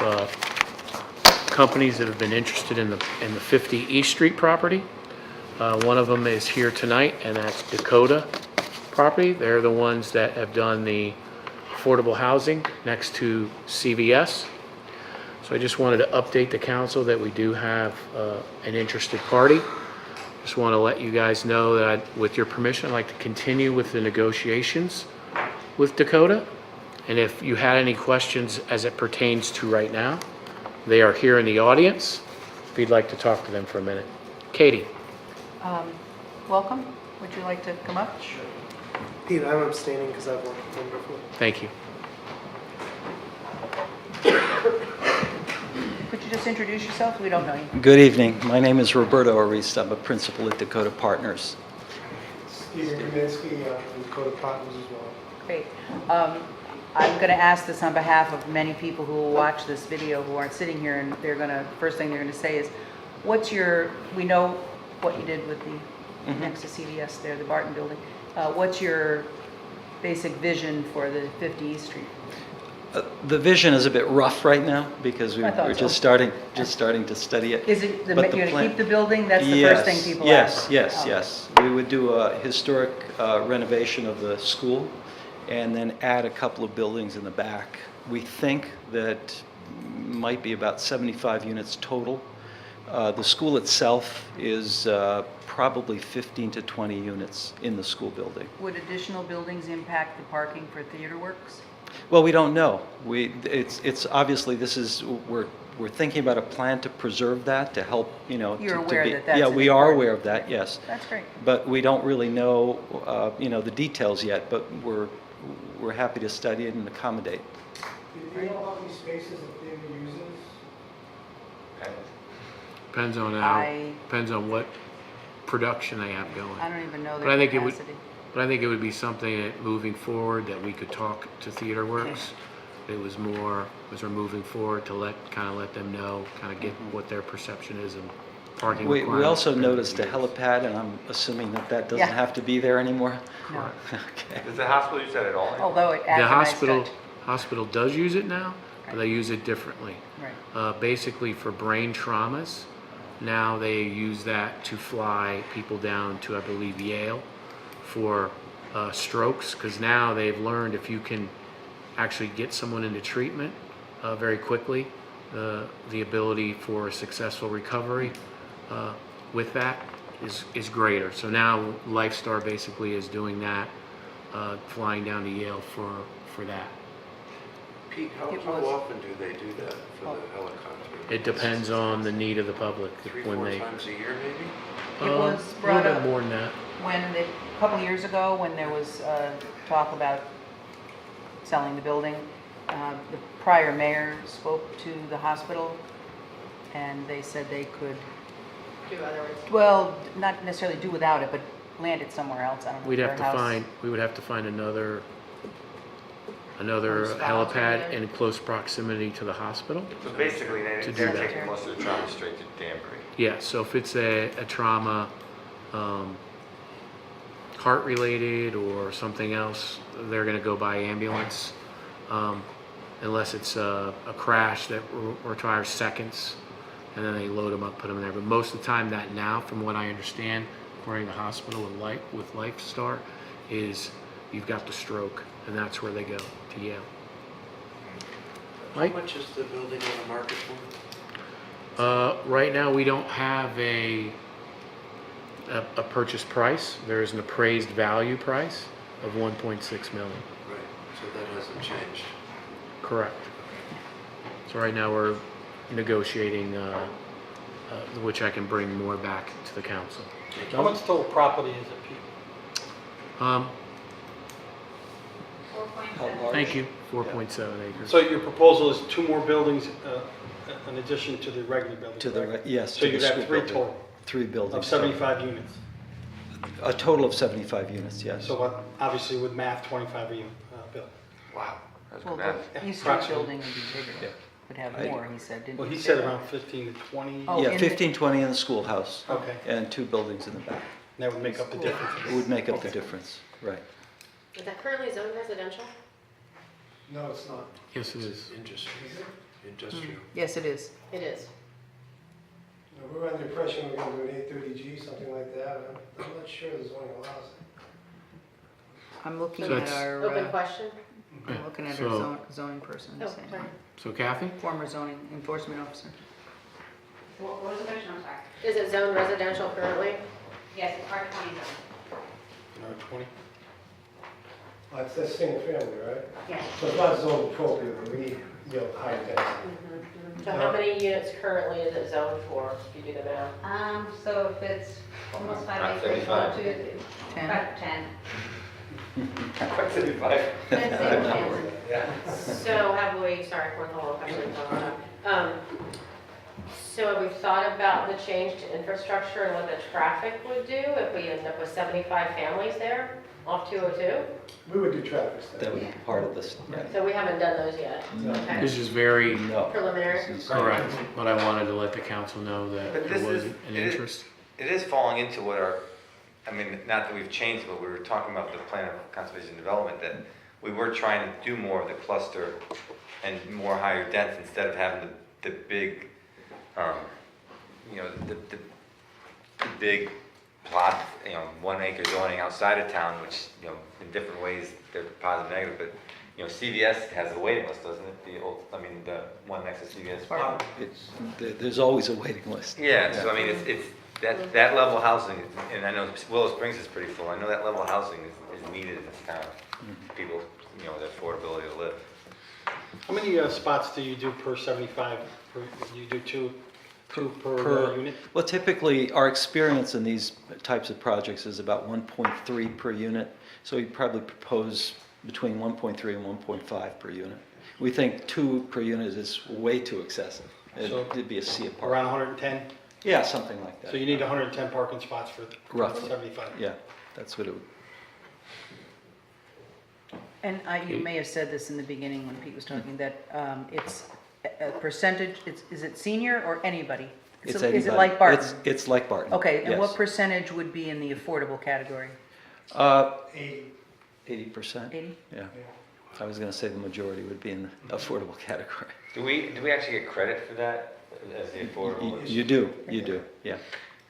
companies that have been interested in the 50 East Street property. One of them is here tonight, and that's Dakota property. They're the ones that have done the affordable housing next to CVS. So I just wanted to update the council that we do have an interested party. Just want to let you guys know that with your permission, I'd like to continue with the negotiations with Dakota. And if you had any questions as it pertains to right now, they are here in the audience. If you'd like to talk to them for a minute. Katie? Welcome. Would you like to come up? Pete, I'm abstaining because I've worked with him before. Thank you. Could you just introduce yourself? We don't know you. Good evening. My name is Roberto Arista. I'm a principal at Dakota Partners. Stephen Kaminsky, from Dakota Partners as well. Great. I'm going to ask this on behalf of many people who will watch this video who aren't sitting here, and first thing they're going to say is, we know what you did with the, next to CVS there, the Barton Building. What's your basic vision for the 50 East Street? The vision is a bit rough right now because I thought we're so. just starting to study it. Is it, you're But going to plan- keep the building? That's the first thing people ask. Yes, Oh. yes. We would do a historic renovation of the school and then add a couple of buildings in the back. We think that might be about 75 units total. The school itself is probably 15 to 20 units in the school building. Would additional buildings impact the parking for Theater Works? Well, we don't know. It's obviously we're we're thinking about a plan to preserve that, to help, you know. You're to aware be- that that's Yeah, an we are important- aware of that, yes. That's great. But we don't really know, you know, the details yet, but we're happy to study it and accommodate. Do you know how many spaces that David uses? Depends on depends on what production they have going. I don't even know But I their think it would- capacity. But I think it would be something that moving forward that we could talk to Theater Works. It was more, as we're moving forward, to let them know, kind of get what their perception is and parking We requirements. also noticed a helipad, and I'm assuming that that doesn't Yeah. have to be there anymore? No. Okay. Does the hospital use that at all? Although it The adds a nice hospital, touch. hospital does use it now, but they use it differently. Right. Basically for brain traumas, now they use that to fly people down to, I believe, Yale for strokes, because now they've learned if you can actually get someone into treatment very quickly, the ability for a successful recovery with that is greater. So now Lifestar basically is doing that, flying down to Yale for that. Pete, how It how was- often do they do that for the helicopter? It depends on the need of the public. Three, when 4 they times a year, maybe? It was a little brought bit up more than that. a couple years ago, when there was talk about selling the building, the prior mayor spoke to the hospital, and they said they could, Do other ones. well, not necessarily do without it, but land it somewhere else. I don't know. We would have warehouse. to find another Spot helipad maybe. in close proximity to the hospital. So basically, To do they're that. taking most of the trauma straight to Danbury. Yeah, so if it's a trauma, heart-related or something else, they're gonna go by ambulance. Unless it's a crash that requires seconds, and then they load them up, put them there. But most of the time, that now, from what I understand, according to the hospital with Lifestar, is you've got the stroke, and that's where they go, to Yale. How Mike? much is the building on the market for? Right now, we don't have a purchase price. There is an appraised value price of 1.6 million. Right, so that hasn't changed. Correct. So right now, we're negotiating, which I can bring more back to the council. How much total property is it, Pete? How large? Thank you, 4.7 acres. So your proposal is 2 more buildings in addition to the regular building, To the, correct? yes. So to the you'd have school 3 building. total 3 buildings. of 75 units. A total of 75 units, yes. So obviously with math, 25 a unit, Bill. Wow, that's Well, good math. the East Street Approximately. building would be bigger, would have I- more, he said, didn't he? Well, he say said that? around 15 to 20. Oh, Yeah, in the- 15, 20 in the schoolhouse. Okay, And 2 buildings in the back. that would make up the difference. It would make up the Okay. difference, right. Is that currently zoned residential? No, it's not. Yes, it is. Industrial. Yes, it is. It is. No, we're under the impression we're gonna do an 830G, something like that. I'm not sure the zoning allows it. I'm looking So at it's- our, Open question? I'm looking at So- our zoning person, Oh, saying- sorry. So Kathy? former zoning enforcement officer. What was the question, I'm sorry? Is it zoned residential currently? Yes, it's R20 zone. Another 20? That's single family, right? Yes. So it's not zoned appropriate, we need, high density. So how many units currently is it zoned for, if you do the math? So if it's almost 5 About acres, 35. to 10. about 10. 75. That's single family. So have we, sorry, one whole question. So have we thought about the change to infrastructure and what the traffic would do if we end up with 75 families there off 202? We would do traffic studies. That would be part of this, yeah. So we haven't done those yet? Okay. This is very No. Preliminary? This is- correct, but I wanted to let the council know that But there this was is- an it is- interest. It is falling into what I mean, not that we've changed, but we were talking about the plan of conservation and development, that we were trying to do more of the cluster and more higher dense instead of having the big, the big plot, 1 acre zoning outside of town, which, in different ways, they're positive and negative, but, CVS has a waiting list, doesn't it? The one next to CVS. It's, there's always a waiting list. Yeah, so I mean, it's, that level of housing, and I know Willow Springs is pretty full, I know that level of housing is needed in this town. People, the affordability to live. How many spots do you do per 75? You do two per unit? Well, typically, our experience in these types of projects is about 1.3 per unit. So we probably propose between 1.3 and 1.5 per unit. We think 2 per unit is way too excessive. So It'd be a sea apart. Around 110? Yeah, something like that. So you need 110 parking spots for Roughly. 75? Yeah, that's what it would. And you may have said this in the beginning when Pete was talking, that it's a percentage, is it senior or anybody? It's Is it anybody. like Barton? It's like Barton. Okay, and what yes. percentage would be in the affordable category? 80%? 80? Yeah. I was going to say the majority would be in the affordable category. Do we actually get credit for that as the affordable? You do, yeah.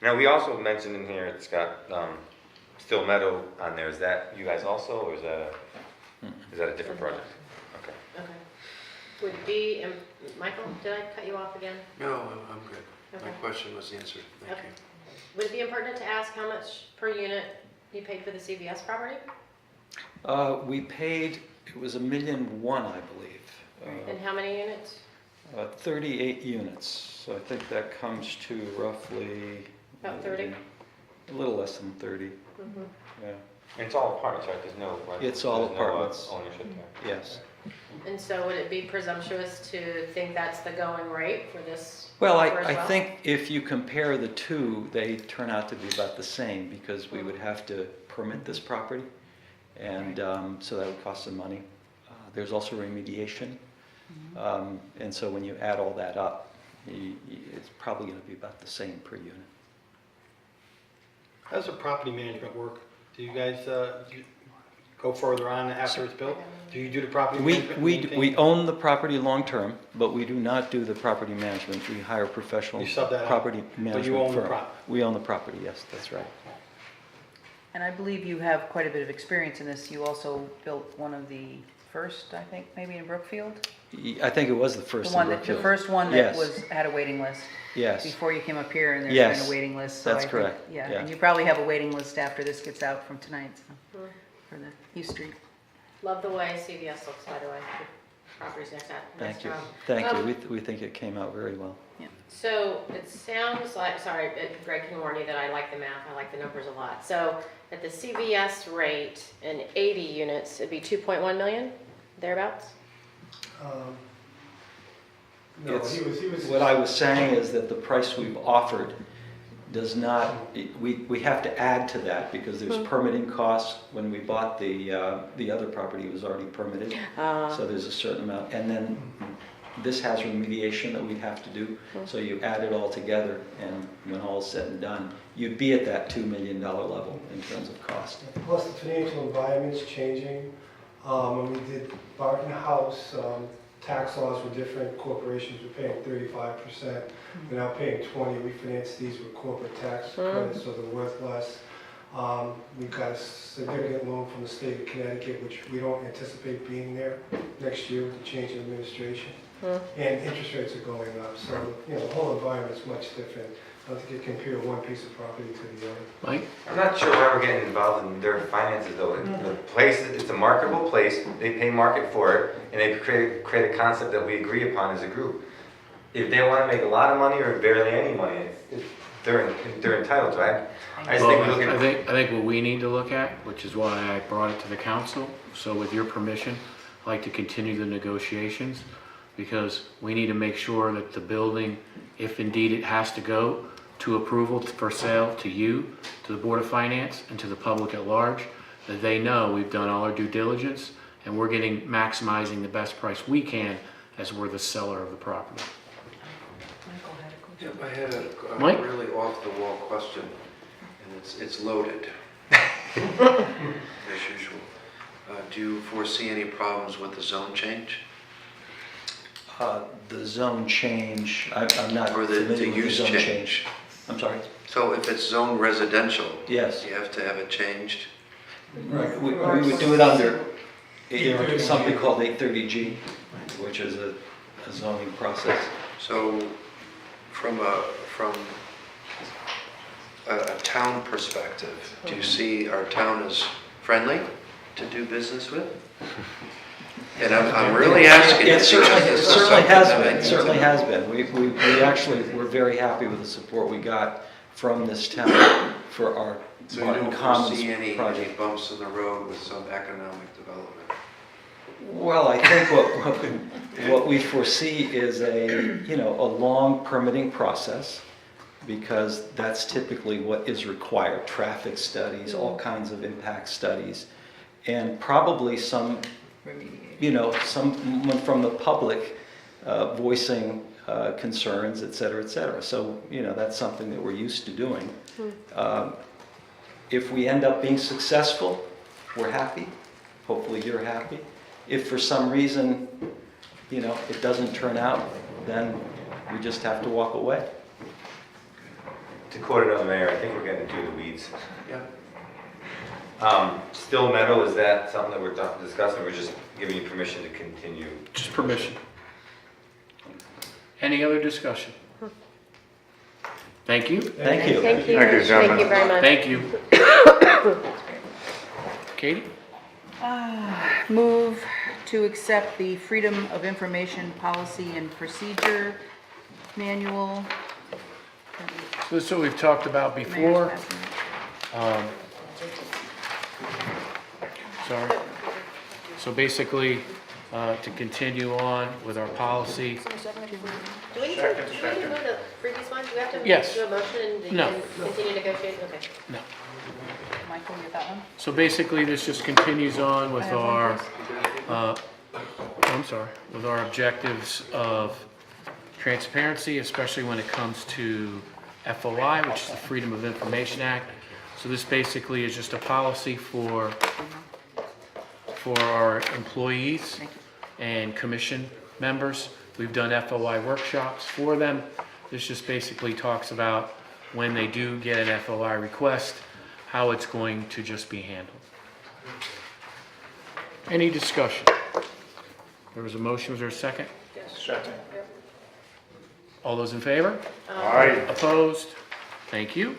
Now, we also mentioned in here, it's got Still Meadow on there. Is that you guys also, or is that a different project? Okay. Okay. Would it be, Michael, did I cut you off again? No, I'm good. My Okay. question was answered. Thank Okay. you. Would it be impertinent to ask how much per unit you paid for the CVS property? We paid, it was $1.1 million, I believe. And how many units? 38 units, so I think that comes to roughly... About 30? A little less than 30, yeah. And it's all apartments, right? There's no It's all there's apartments. No, ownership there. Yes. And so would it be presumptuous to think that's the going rate for this Well, offer as I think if you compare the two, they turn out to be about the same, because we would have to permit this property, and so that would cost some money. There's also remediation, and so when you add all that up, it's probably going to be about the same per unit. How does the property management work? Do you guys go further on after it's built? Do you do the property management? We own the property long-term, but we do not do the property management. We hire a professional You sub that out, property but management you own the firm. prop- We own the property, yes, that's right. And I believe you have quite a bit of experience in this. You also built one of the first, I think, maybe in Brookfield? I think it was the first in The Brookfield. first one that Yes. had a waiting list. Yes. Before you came up here, and there's Yes, been a waiting list. So that's I think- correct, Yeah, yeah. and you probably have a waiting list after this gets out from tonight, so, for the East Street. Love the way CVS looks, by the way. The property's next out. Thank you, next thank you. Um, We think it came out very well. So it sounds like, sorry, Greg can warn you that I like the math, I like the numbers a lot. So at the CVS rate and 80 units, it'd be 2.1 million, thereabouts? No, he was. What I was saying is that the price we've offered does not, we have to add to that because there's permitting costs. When we bought the other property, it was already permitted, so there's a certain amount. And then this has remediation that we'd have to do, so you add it all together, and when all is said and done, you'd be at that $2 million level in terms of cost. Plus the financial environment's changing. When we did Barton House, tax laws were different. Corporations were paying 35%. We're now paying 20%. We finance these with corporate tax credits, so they're worth less. We've got a significant loan from the state of Connecticut, which we don't anticipate being there next year with the change in administration. And interest rates are going up, so the whole environment's much different. I don't think you compare one piece of property to the other. Mike? I'm not sure why we're getting involved in their finances though. The place, it's a marketable place, they pay market for it, and they create a concept that we agree upon as a group. If they want to make a lot of money or barely any money, they're entitled to it. I just think we look at I think what we need to look at, which is why I brought it to the council, so with your permission, I'd like to continue the negotiations, because we need to make sure that the building, if indeed it has to go to approval for sale to you, to the Board of Finance, and to the public at large, that they know we've done all our due diligence and we're maximizing the best price we can as we're the seller of the property. Yep, I had a Mike? really off-the-wall question, and it's loaded, as usual. Do you foresee any problems with the zone change? The zone change, I'm not Or the familiar with the use zone change. change. I'm sorry? So if it's zone residential, Yes. you have to have it changed? We would do it under something called 830G, which is a zoning process. So from a town perspective, do you see our town as friendly to do business with? And I'm really asking. It certainly, because it this is certainly something has that I been, need it to- certainly has been. We actually, we're very happy with the support we got from this town for our So you Barton don't Commons foresee any project. bumps in the road with some economic development? Well, I think what we foresee is a long permitting process, because that's typically what is required, traffic studies, all kinds of impact studies, and probably someone from the public voicing concerns, et cetera, et cetera. So, that's something that we're used to doing. If we end up being successful, we're happy. Hopefully you're happy. If for some reason, it doesn't turn out, then we just have to walk away. To quote another mayor, I think we're getting into the weeds. Yeah. Still Meadow, is that something that we're discussing? We're just giving you permission to continue? Just permission. Any other discussion? Thank you. Thank you. Thank you. Thank you, gentlemen. Thank you very much. Thank you. Katie? Move to accept the Freedom of Information Policy and Procedure Manual. So this is what we've talked about before. Sorry. So basically, to continue on with our policy. Do we need to move the previous one? Do we have to Yes. do a motion and No. then continue negotiating? Okay. No. Michael, you get that one? So basically, this just continues on with I have one, our, with our objectives of transparency, especially when it comes to FOI, which is the Freedom of Information Act. So this basically is just a policy for our employees and commission members. We've done FOI workshops for them. This just basically talks about when they do get an FOI request, how it's going to just be handled. Any discussion? There was a motion, was there a second? Second. All those in favor? Aye. Opposed? Thank you.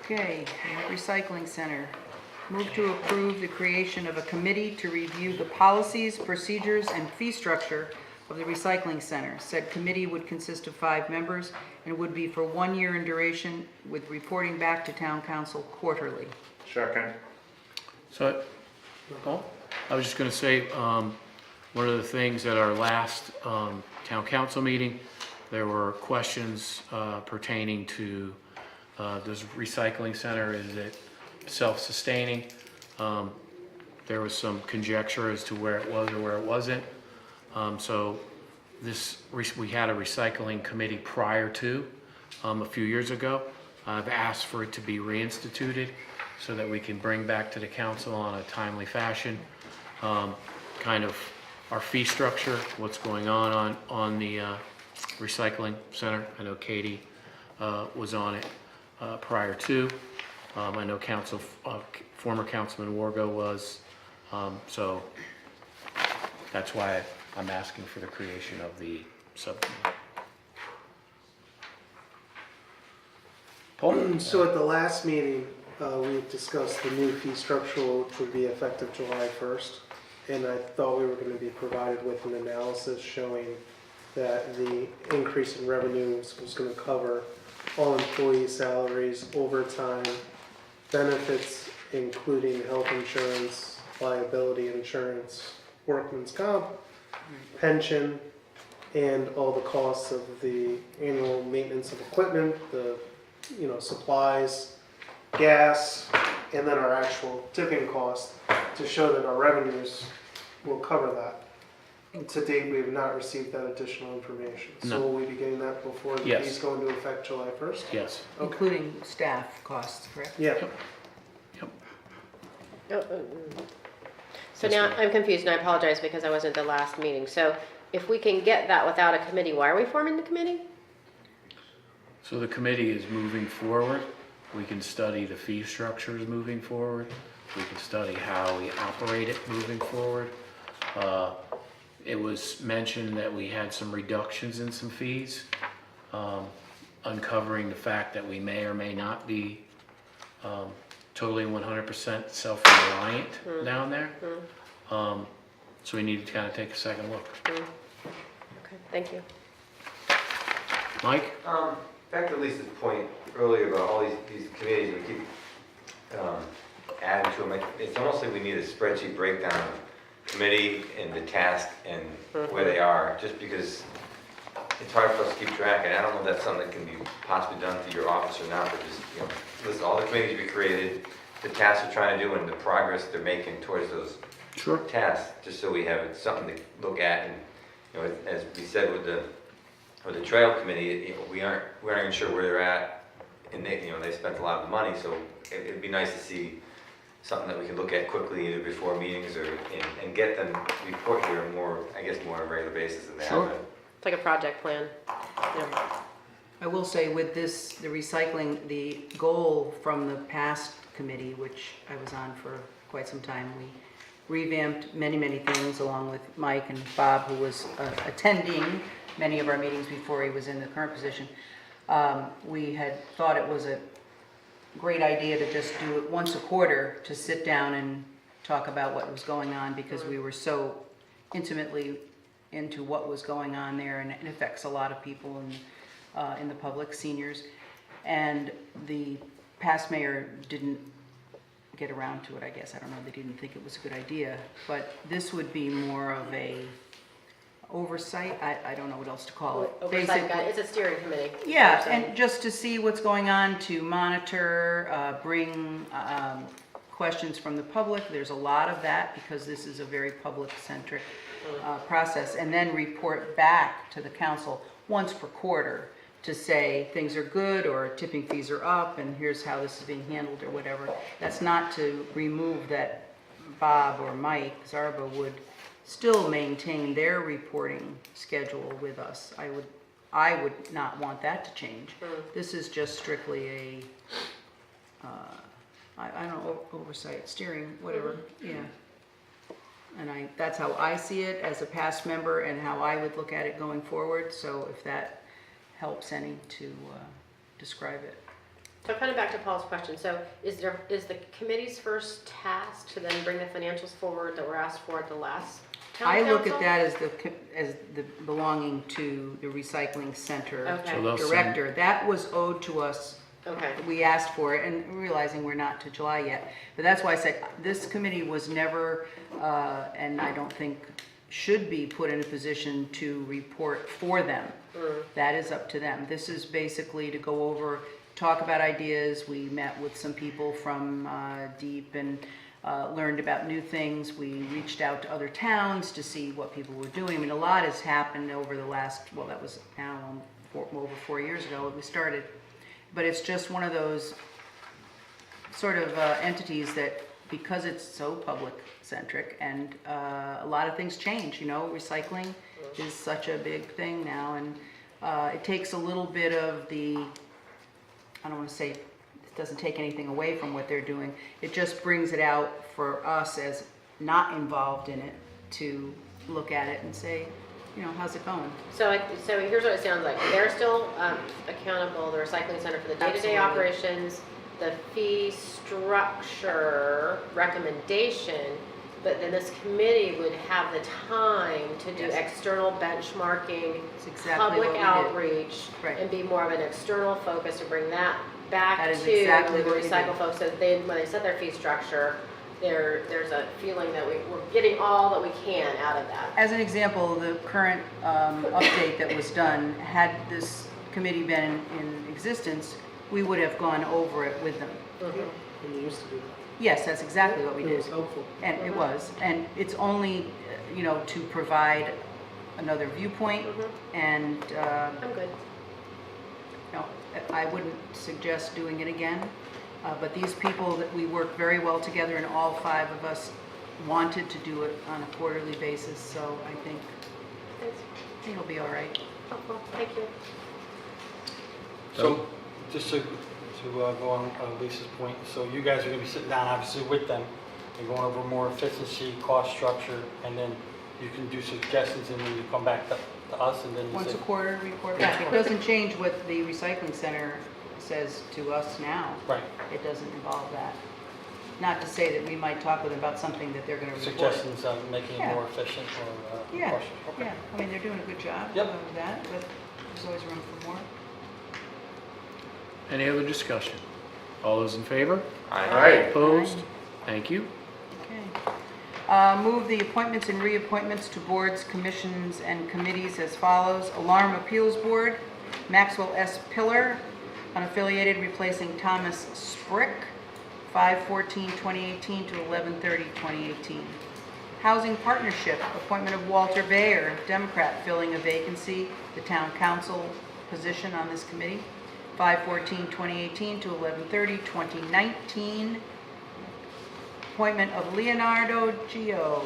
Okay, Recycling Center. Move to approve the creation of a committee to review the policies, procedures, and fee structure of the Recycling Center. Said committee would consist of 5 members and would be for 1 year in duration, with reporting back to Town Council quarterly. Second. So, I was just going to say, one of the things at our last town council meeting, there were questions pertaining to this recycling center, is it self-sustaining? There was some conjecture as to where it was or where it wasn't. So we had a recycling committee prior to, a few years ago. I've asked for it to be reinstituted so that we can bring back to the council on a timely fashion, kind of our fee structure, what's going on the recycling center. I know Katie was on it prior to. I know former Councilman Wargo was. So that's why I'm asking for the creation of the subcommittee. Paul? So at the last meeting, we discussed the new fee structure, which would be effective July 1st. And I thought we were going to be provided with an analysis showing that the increase in revenues was going to cover all employee salaries, overtime, benefits, including health insurance, liability insurance, workman's comp, pension, and all the costs of the annual maintenance of equipment, the supplies, gas, and then our actual tipping cost to show that our revenues will cover that. And to date, we have not received that additional information. So No. will we be getting that before the Yes. fees go into effect July 1st? Yes. Including staff costs, correct? Yeah. So now I'm confused, and I apologize because I wasn't at the last meeting. So if we can get that without a committee, why are we forming the committee? So the committee is moving forward. We can study the fee structures moving forward. We can study how we operate it moving forward. It was mentioned that we had some reductions in some fees, uncovering the fact that we may or may not be totally 100% self-reliant down there. So we need to kind of take a second look. Okay, thank you. Mike? Back to Lisa's point earlier about all these committees, we keep adding to them. It's almost like we need a spreadsheet breakdown of committee and the task and where they are, just because it's hard for us to keep track. And I don't know if that's something that can be possibly done through your office or not, but just, list all the committees we created, the tasks they're trying to do, and the progress they're making towards those tasks, just so we have something to look at. And, as we said with the trail committee, we aren't even sure where they're at, and they spent a lot of money, so it'd be nice to see something that we can look at quickly either before meetings or and get them report here more on a regular basis than they have been. It's like a project plan. Yeah. I will say with this, the recycling, the goal from the past committee, which I was on for quite some time, we revamped many, many things along with Mike and Bob, who was attending many of our meetings before he was in the current position. We had thought it was a great idea to just do it once a quarter, to sit down and talk about what was going on, because we were so intimately into what was going on there, and it affects a lot of people in the public, seniors. And the past mayor didn't get around to it, I guess. I don't know, they didn't think it was a good idea. But this would be more of a oversight, I don't know what else to call it. Oversight Basically- guide, it's a steering committee. Yeah, So- and just to see what's going on, to monitor, bring questions from the public. There's a lot of that because this is a very public-centric process. And then report back to the council once per quarter to say things are good or tipping fees are up and here's how this is being handled or whatever. That's not to remove that Bob or Mike Zarba would still maintain their reporting schedule with us. I would not want that to change. This is just strictly a, I don't know, oversight, steering, whatever, yeah. And that's how I see it as a past member and how I would look at it going forward. So if that helps any to describe it. So kind of back to Paul's question, so is the committee's first task to then bring the financials forward that were asked for at the last town I look council? at that as the belonging to the recycling center Okay. So they'll director. That was owed to us. Okay. We asked for it, and realizing we're not to July yet. But that's why I said this committee was never, and I don't think should be put in a position to report for them. That is up to them. This is basically to go over, talk about ideas. We met with some people from DEEP and learned about new things. We reached out to other towns to see what people were doing. I mean, a lot has happened over the last, well, that was now over 4 years ago when we started. But it's just one of those sort of entities that, because it's so public-centric, and a lot of things change, recycling is such a big thing now, and it takes a little bit of the, I don't want to say, it doesn't take anything away from what they're doing, it just brings it out for us as not involved in it to look at it and say, how's it going? So here's what it sounds like. They're still accountable, the recycling center, for the day-to-day Absolutely. operations, the fee structure recommendation, but then this committee would have the time to do Yes. external benchmarking, That's exactly public what we did. outreach, Right. and be more of an external focus to bring that back That is to exactly the what we recycle did. folks. So when they set their fee structure, there's a feeling that we're getting all that we can out of that. As an example, the current update that was done, had this committee been in existence, we would have gone over it with them. And you used to do that. Yes, that's exactly what we It did. was helpful. And it was, and it's only, to provide another viewpoint, and, I'm good. I wouldn't suggest doing it again. But these people that we work very well together, and all 5 of us wanted to do it on a quarterly basis, so I think Thanks. it'll be all right. Helpful. Thank you. So, just to go on Lisa's point, so you guys are going to be sitting down obviously with them and going over more efficiency, cost structure, and then you can do suggestions and then you come back to us and then you Once say, a quarter, report back. It doesn't change what the recycling center says to us now. right. It doesn't involve that. Not to say that we might talk with them about something that they're gonna report. Suggestions on making it Yeah. more efficient or Yeah, cost. Okay. yeah, I mean, they're doing a good job Yep. of that, but there's always room for more. Any other discussion? All those in favor? Aye. Opposed? Thank you. Okay. Move the appointments and reappointments to boards, commissions, and committees as follows. Alarm Appeals Board, Maxwell S. Pillar, unaffiliated, replacing Thomas Sprick, 5/14/2018 to 11/30/2018. Housing Partnership, appointment of Walter Bayer, Democrat, filling a vacancy, the town council position on this committee, 5/14/2018 to 11/30/2019. Appointment of Leonardo Gio,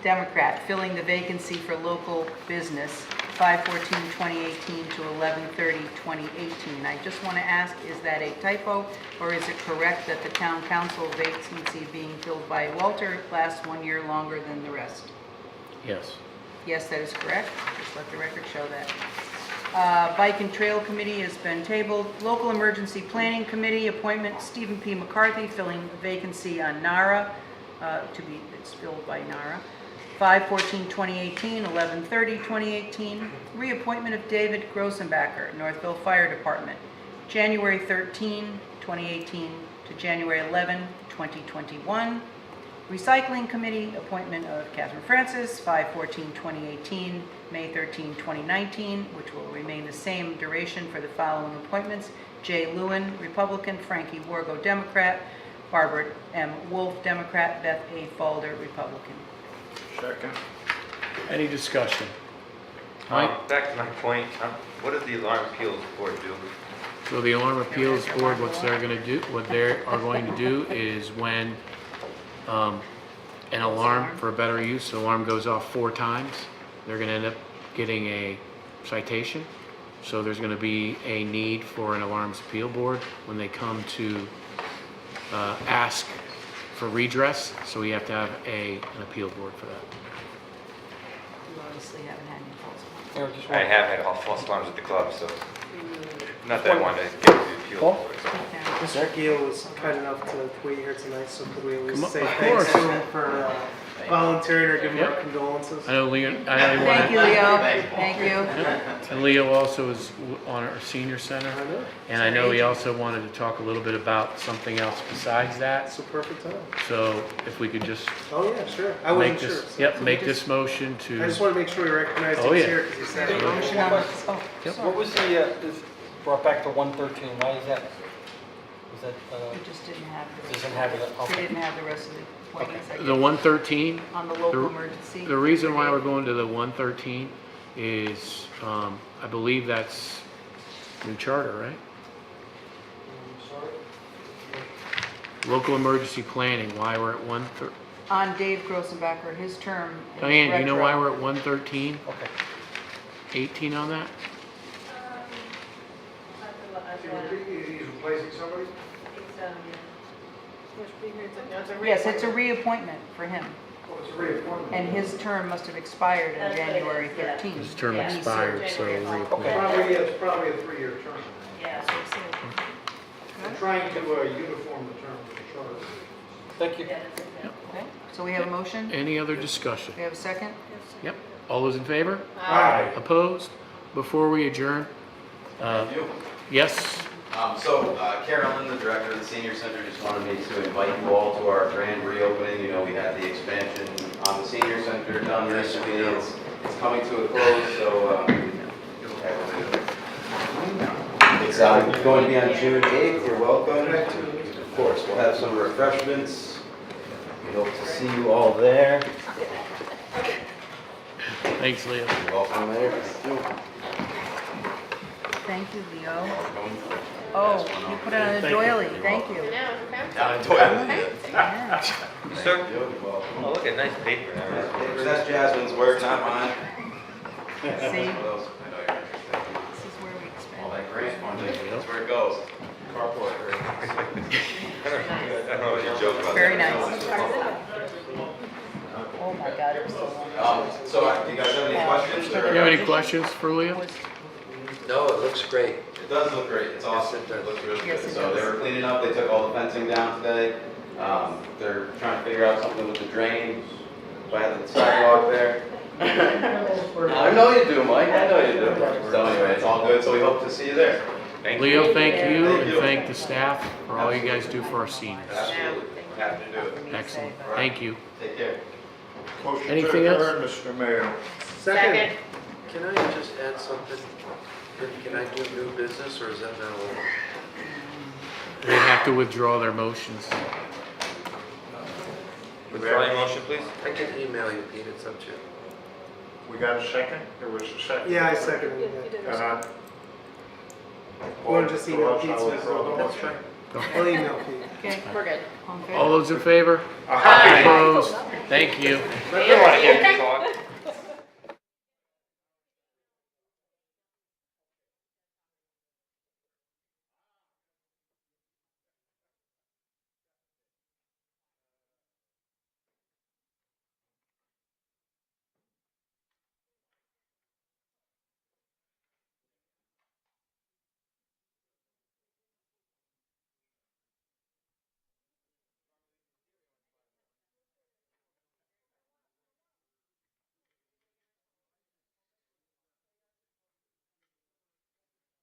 Democrat, filling the vacancy for local business, 5/14/2018 to 11/30/2018. I just want to ask, is that a typo, or is it correct that the town council vacancy being filled by Walter lasts 1 year longer than the rest? Yes. Yes, that is correct. Just let the record show that. Bike and Trail Committee has been tabled. Local Emergency Planning Committee, appointment Stephen P. McCarthy, filling a vacancy on NARA, it's filled by NARA. 5/14/2018, 11/30/2018. Reappointment of David Grossenbacher, Northville Fire Department, January 13, 2018 to January 11, 2021. Recycling Committee, appointment of Catherine Francis, 5/14/2018, May 13, 2019, which will remain the same duration for the following appointments. Jay Lewin, Republican, Frankie Wargo, Democrat, Barbara M. Wolf, Democrat, Beth A. Falder, Republican. Second. Any discussion? Mike? Back to my point, what does the Alarm Appeals Board do? So the Alarm Appeals Board, what they are going to do is when an alarm, for better use, an alarm goes off 4 times, they're going to end up getting a citation. So there's going to be a need for an Alarms Appeal Board when they come to ask for redress. So we have to have an appeal board for that. You obviously haven't had any false alarms. Mayor, just I one- have had all false alarms at the club, so not that I wanted to get to the appeals Paul? board. so. Yeah. Mr. Gio was kind enough to wait here tonight, so could we at Come least on, say of thanks course. to him for volunteering or giving our Yep. condolences? I know Leo, Thank you, Leo. Thank you. and Leo also is on our senior center. I know. And I know he also wanted to talk a little bit about something else besides that. It's a perfect time. So if we could just Oh, yeah, sure. I make wasn't sure. this, so- yep, so make we this just- motion I to, just want to make sure we recognize Oh, he's yeah. here because he said. Motion on, oh, Yep. sorry. What was the, this brought back to 113, why is that? Was that, We just didn't have the. doesn't have it, We okay. didn't have the rest of the appointments, I the guess, 113. on the local the- emergency. The reason why we're going to the 113 is, I believe that's new charter, right? Local emergency planning, why we're at 113. On Dave Grossenbacher, his term. is Diane, do you know why retro. we're at 113, Okay. 18 on that? He's replacing somebody? Yes, it's a reappointment for him, Oh, it's a reappointment. and his term must have expired on That's what it is, January yeah. 13th. His term Yeah. expired, so January. reappoint. It's probably a 3-year term. Yeah. I'm trying to uniform the term of the charter. Thank you. Yeah, that's it, yeah. Okay, so we have a motion? Any other discussion? We have a second? Yep. All those in favor? Aye. Opposed? Before we adjourn, yes, Carolyn, the director of the senior center, just wanted me to invite you all to our grand reopening. You know, we had the expansion on the senior center done recently. It's coming to a close, so it's going to be on June 8th. You're welcome. Of course, we'll have some refreshments. We hope to see you all there. thanks, Leo. You're welcome there. Thank you. Thank you, Leo. Oh, you put it on the doily, thank you. Yeah. Sir? You're welcome. Oh, look at nice paper. That's Jasmine's work, not mine. See, What else? I know you're interested. this is where we All expand. that grant funding, that's where it goes. Carport, I don't know what you joke about. Very that. nice. Oh my God, it was so long. So, do you guys have any questions? Do you have any questions for Leo? No, it looks great. It does look great, it's awesome, Yes, it does. it looks really Yes, good. it So they does. were cleaning up, they took all the fencing down today, They're trying to figure out something with the drain by the sidewalk there. I know you do, Mike, I know you do. So anyway, it's all good, so we hope to see you there. Thank you. Leo, thank you, Thank and you. thank the staff for all you guys do for our seniors. Absolutely, happy to do it. Excellent, thank you. Take care. Motion to Anything else? adjourn, Mr. Mayor. Second. Can I just add something? Can I do new business, or is that not allowed? They have to withdraw their motions. Withdraw your motion, please. I can email you, Pete, it's up to you. We got a second? There was a second. Yeah, I second it. Yeah. Uh-huh. You want to just email Pete? I'll withdraw the That's motion. fine. I'll email Pete. Okay, We're good. all in favor? All those in favor? Aye. Opposed? Thank you. I don't want to hear you talk.